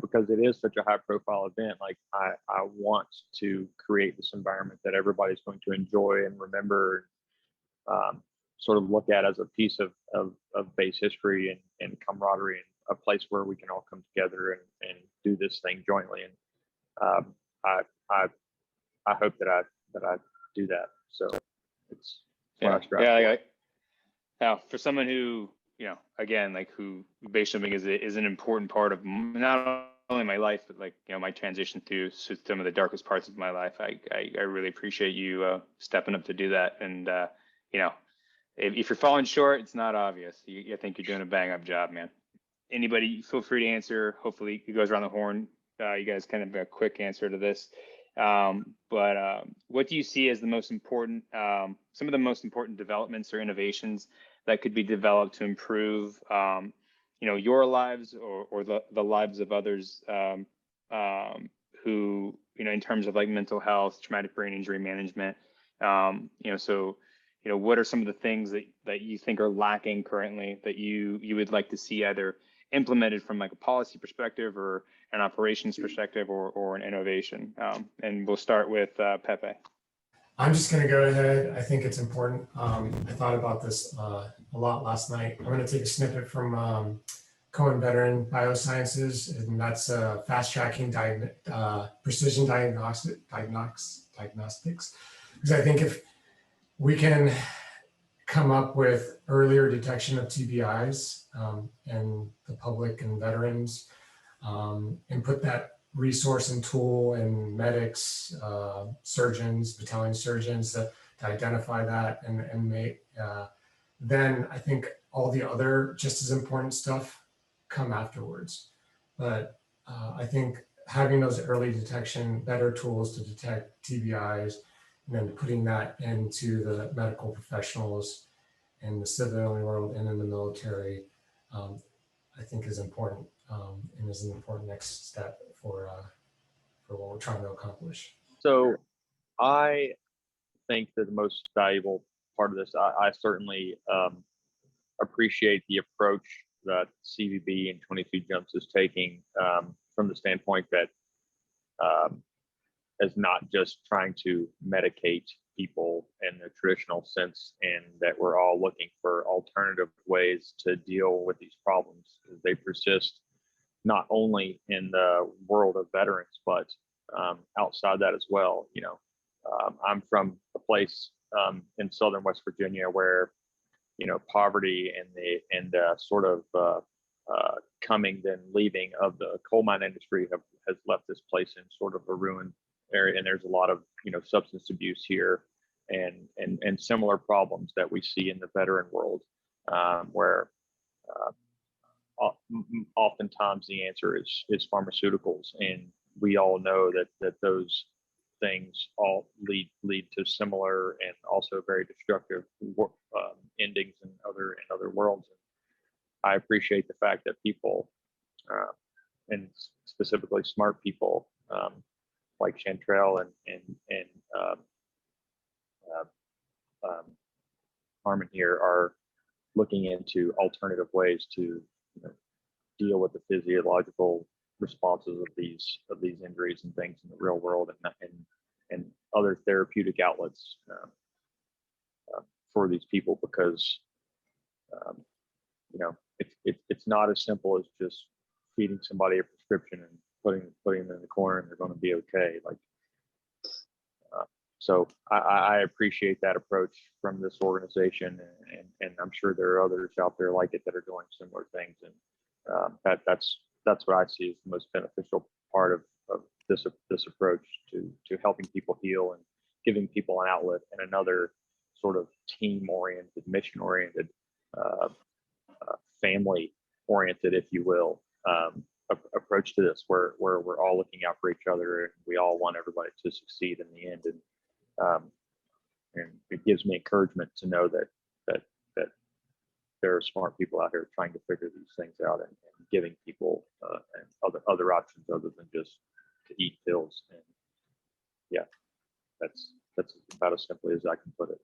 because it is such a high profile event, like I want to create this environment that everybody's going to enjoy and remember, sort of look at as a piece of base history and camaraderie, and a place where we can all come together and do this thing jointly. And I hope that I do that. So it's what I strive for. Now, for someone who, again, like who base jumping is an important part of not only my life, but like, my transition through some of the darkest parts of my life. I really appreciate you stepping up to do that. And, if you're falling short, it's not obvious. I think you're doing a bang up job, man. Anybody, feel free to answer. Hopefully it goes around the horn. You guys kind of a quick answer to this. But what do you see as the most important, some of the most important developments or innovations that could be developed to improve, your lives or the lives of others who, in terms of like mental health, traumatic brain injury management, what are some of the things that you think are lacking currently that you would like to see either implemented from like a policy perspective or an operations perspective or an innovation? And we'll start with Pepe. I'm just going to go ahead. I think it's important. I thought about this a lot last night. I'm going to take a snippet from Cohen Veteran Biosciences, and that's fast tracking precision diagnostics. Because I think if we can come up with earlier detection of TBIs and the public and veterans, and put that resource and tool in medics, surgeons, battalion surgeons to identify that and make, then I think all the other just as important stuff come afterwards. But I think having those early detection, better tools to detect TBIs, and then putting that into the medical professionals in the civilian world and in the military, I think is important and is an important next step for what we're trying to accomplish. So I think that the most valuable part of this, I certainly appreciate the approach that CVB and 22 Jumps is taking from the standpoint that as not just trying to medicate people in the traditional sense, and that we're all looking for alternative ways to deal with these problems. They persist not only in the world of veterans, but outside that as well. I'm from a place in southern West Virginia where, poverty and the sort of coming then leaving of the coal mine industry has left this place in sort of a ruined area, and there's a lot of substance abuse here and similar problems that we see in the veteran world, where oftentimes the answer is pharmaceuticals, and we all know that those things all lead to similar and also very destructive endings in other worlds. And I appreciate the fact that people, and specifically smart people, like Chantrell and Harmon here are looking into alternative ways to deal with the physiological responses of these injuries and things in the real world, and other therapeutic outlets for these people, because it's not as simple as just feeding somebody a prescription and putting them in the corner and they're going to be okay. So I appreciate that approach from this organization, and I'm sure there are others out there like it that are doing similar things. And that's what I see as the most beneficial part of this approach to helping people heal and giving people an outlet and another sort of team-oriented, mission-oriented, family-oriented, if you will, approach to this, where we're all looking out for each other and we all want everybody to succeed in the end. And it gives me encouragement to know that there are smart people out here trying to figure these things out and giving people and other options other than just to eat pills. And yeah, that's about as simply as I can put it.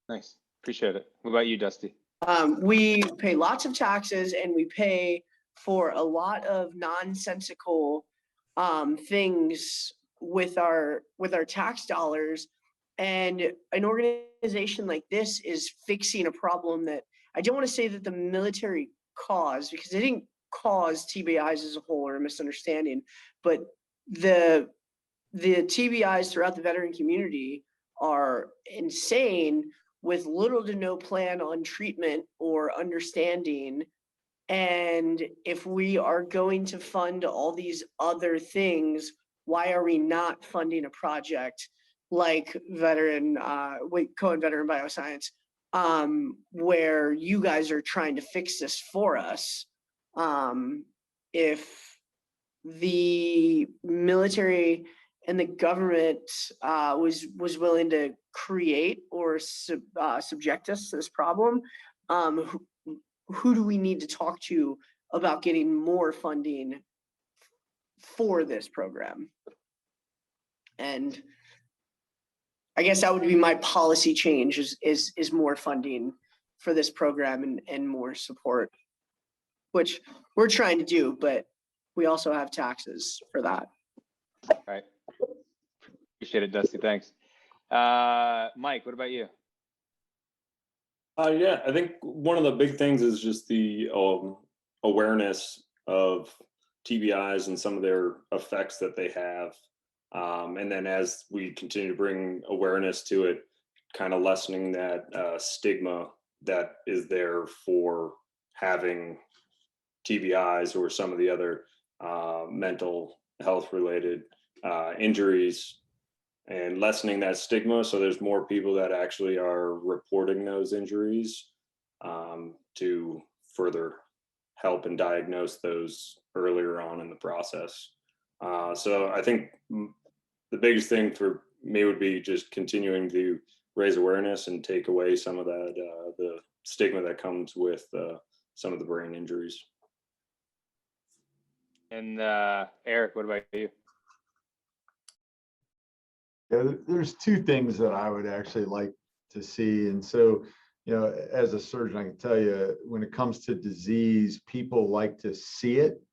Nice, appreciate it. What about you, Dusty? We pay lots of taxes, and we pay for a lot of nonsensical things with our tax dollars. And an organization like this is fixing a problem that I don't want to say that the military caused, because they didn't cause TBIs as a whole, or a misunderstanding, but the TBIs throughout the veteran community are insane, with little to no plan on treatment or understanding. And if we are going to fund all these other things, why are we not funding a project like Cohen Veteran Bioscience, where you guys are trying to fix this for us? If the military and the government was willing to create or subject us to this problem, who do we need to talk to about getting more funding for this program? And I guess that would be my policy change, is more funding for this program and more support, which we're trying to do, but we also have taxes for that. Right. Appreciate it, Dusty. Thanks. Mike, what about you? Yeah, I think one of the big things is just the awareness of TBIs and some of their effects that they have. And then as we continue to bring awareness to it, kind of lessening that stigma that is there for having TBIs or some of the other mental health related injuries, and lessening that stigma. So there's more people that actually are reporting those injuries to further help and diagnose those earlier on in the process. So I think the biggest thing for me would be just continuing to raise awareness and take away some of that, the stigma that comes with some of the brain injuries. And Eric, what about you? Yeah, there's two things that I would actually like to see. And so, as a surgeon, I can tell you, when it comes to disease, people like to see it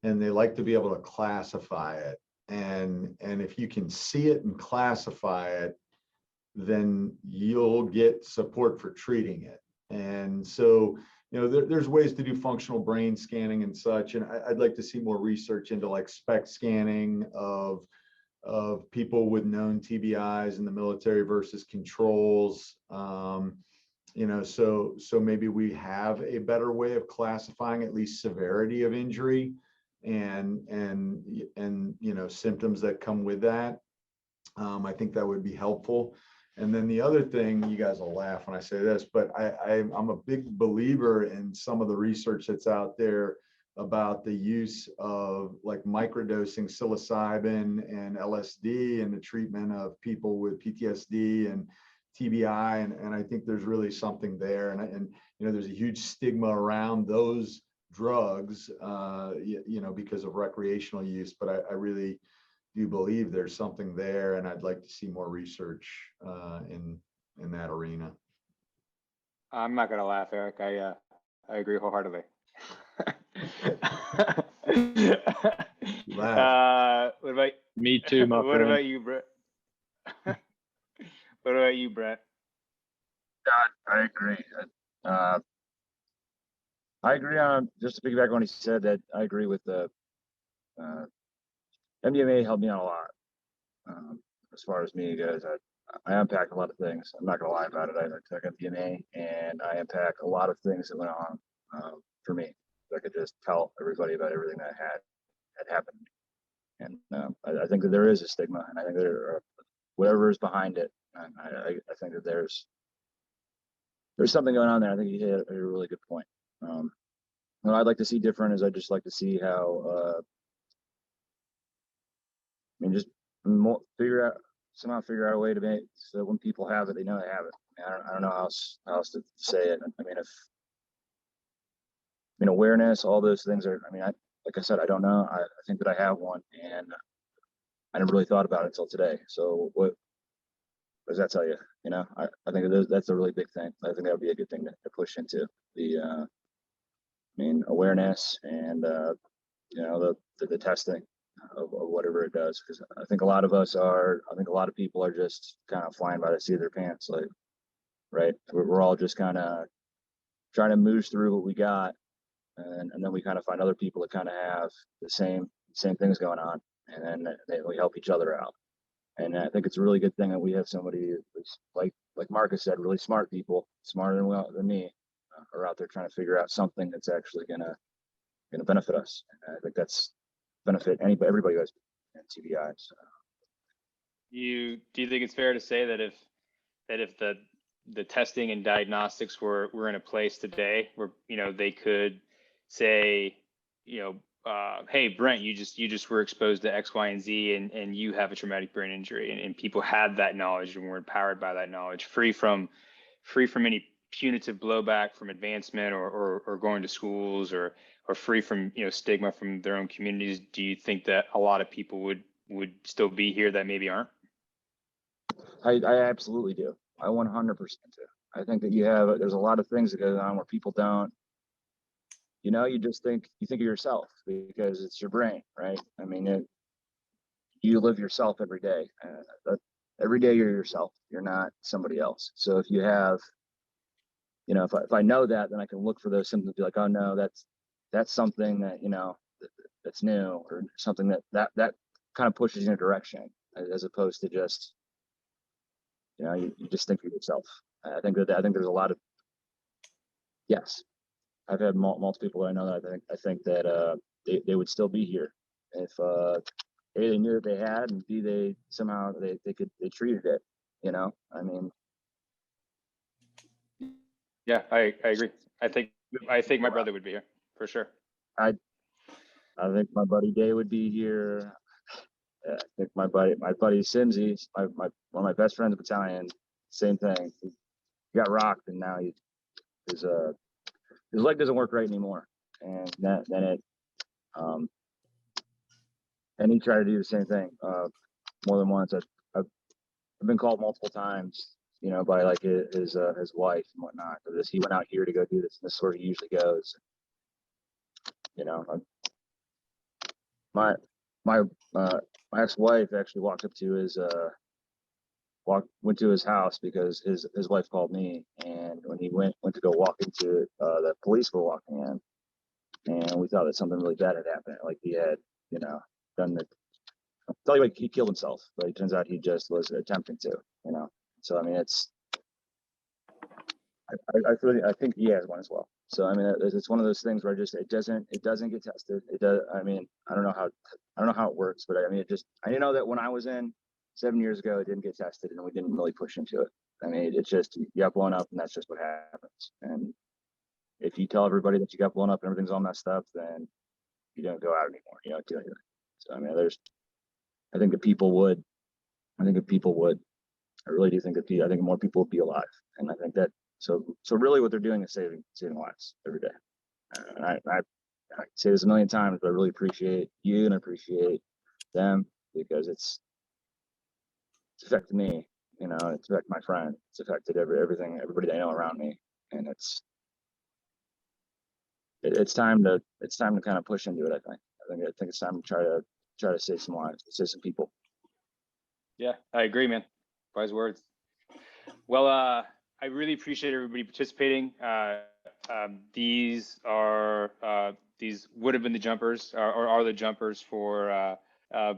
and they like to be able to classify it. And if you can see it and classify it, then you'll get support for treating it. And so, there's ways to do functional brain scanning and such. And I'd like to see more research into like SPECT scanning of people with known TBIs in the military versus controls. So maybe we have a better way of classifying at least severity of injury and symptoms that come with that. I think that would be helpful. And then the other thing, you guys will laugh when I say this, but I'm a big believer in some of the research that's out there about the use of like microdosing psilocybin and LSD in the treatment of people with PTSD and TBI. And I think there's really something there. And there's a huge stigma around those drugs, because of recreational use, but I really do believe there's something there. And I'd like to see more research in that arena. I'm not going to laugh, Eric. I agree wholeheartedly. What about me too, my what friend. about you, Brent? What about you, Brent? I agree. I agree on, just to piggyback on what he said, that I agree with the MDMA helped me out a lot. As far as me goes, I unpack a lot of things. I'm not gonna lie about it. I took MDMA and I unpack a lot of things that went on for me. I could just tell everybody about everything that had happened. And I think that there is a stigma, and I think there whatever is behind it. And I think that there's something going on there. I think you hit a really good point. What I'd like to see different is I'd just like to see how just figure out a way to make so when people have it, they know they have it. I don't know how else to say it. I mean, awareness, all those things are. Like I said, I don't know. I think that I have one, and I never really thought about it until today. So what does that tell you? I think that's a really big thing. I think that would be a good thing to push into the mean, awareness and, you know, the testing of whatever it does. Because I think a lot of people are just kind of flying by the seat of their pants, like, right? We're all just kind of trying to move through what we got. And then we kind of find other people that kind of have the same things going on. And then we help each other out. And I think it's a really good thing that we have somebody who's, like Marcus said, really smart people, smarter than me, are out there trying to figure out something that's actually gonna benefit us. And I think that's benefit everybody who has TBI. So. Do you think it's fair to say that if the testing and diagnostics were in a place today where, you know, they could say, you know, hey, Brent, you just were exposed to X, Y, and Z, and you have a traumatic brain injury, and people had that knowledge and were empowered by that knowledge, free from any punitive blowback from advancement or going to schools or free from, you know, stigma from their own communities? Do you think that a lot of people would still be here that maybe aren't? I absolutely do. I 100% do. I think that there's a lot of things that go on where people don't, you know, you think of yourself because it's your brain, right? I mean, you live yourself every day. Every day you're yourself. You're not somebody else. So if you have, you know, if I know that, then I can look for those symptoms and be like, oh no, that's something that, you know, that's new, or something that kind of pushes you in a direction, as opposed to just, you know, you just think for yourself. I think there's a lot of, yes, I've had multiple people that I know that I think that they would still be here if A, they knew that they had, and B, they somehow they treated it, you know. I mean, Yeah, I agree. I think my brother would be here for sure. I think my buddy Day would be here. I think my buddy Simsy, one of my best friends, battalion, same thing. He got rocked, and now his leg doesn't work right anymore, and and he tried to do the same thing more than once. I've been called multiple times, you know, by like his wife and whatnot. He went out here to go do this, and this is where he usually goes. You know, my ex-wife actually went to his house because his wife called me, and when he went to go walk into it, the police were walking in, and we thought that something really bad had happened, like he had, you know, done the. Tell you, like, he killed himself, but it turns out he just was attempting to, you know. So I mean, I think he has one as well. So I mean, it's one of those things where it doesn't get tested. It does. I mean, I don't know how it works, but I mean, I know that when I was in 7 years ago, it didn't get tested, and we didn't really push into it. I mean, it's just, you got blown up, and that's just what happens. And if you tell everybody that you got blown up and everything's all messed up, then you don't go out anymore. You don't do anything. So I mean, I think if people would, I really do think I think more people would be alive. And I think that, so really what they're doing is saving lives every day. And I say this a million times, but I really appreciate you and I appreciate them, because it's affected me, you know, it's affected my friend, it's affected everybody that I know around me. And it's time to kind of push into it. I think it's time to try to save some lives, save some people. Yeah, I agree, man. Wise words. Well, I really appreciate everybody participating. These would have been the jumpers, or are the jumpers for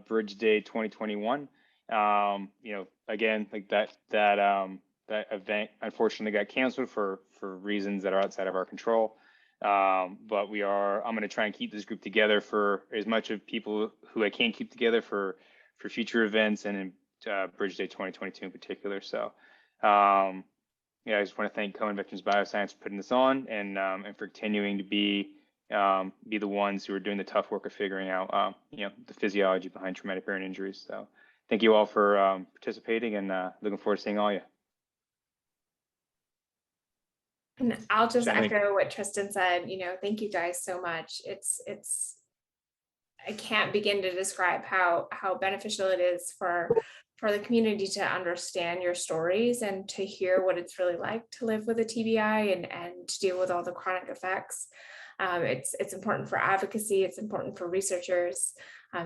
Bridge Day 2021. You know, again, like that event unfortunately got canceled for reasons that are outside of our control. But I'm going to try and keep this group together for as much of people who I can keep together for future events, and in Bridge Day 2022 in particular. So, yeah, I just want to thank Cohen Veterans Bioscience for putting this on, and for continuing to be the ones who are doing the tough work of figuring out, you know, the physiology behind traumatic brain injuries. So, thank you all for participating, and looking forward to seeing all you. And I'll just echo what Tristan said. You know, thank you guys so much. It's I can't begin to describe how beneficial it is for the community to understand your stories and to hear what it's really like to live with a TBI and to deal with all the chronic effects. It's important for advocacy. It's important for researchers.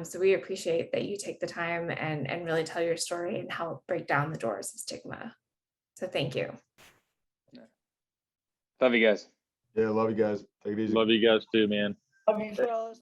So we appreciate that you take the time and really tell your story and help break down the doors of stigma. So thank you. Love you guys. Yeah, love you guys. Take it easy. Love you guys too, man. Love you, fellas.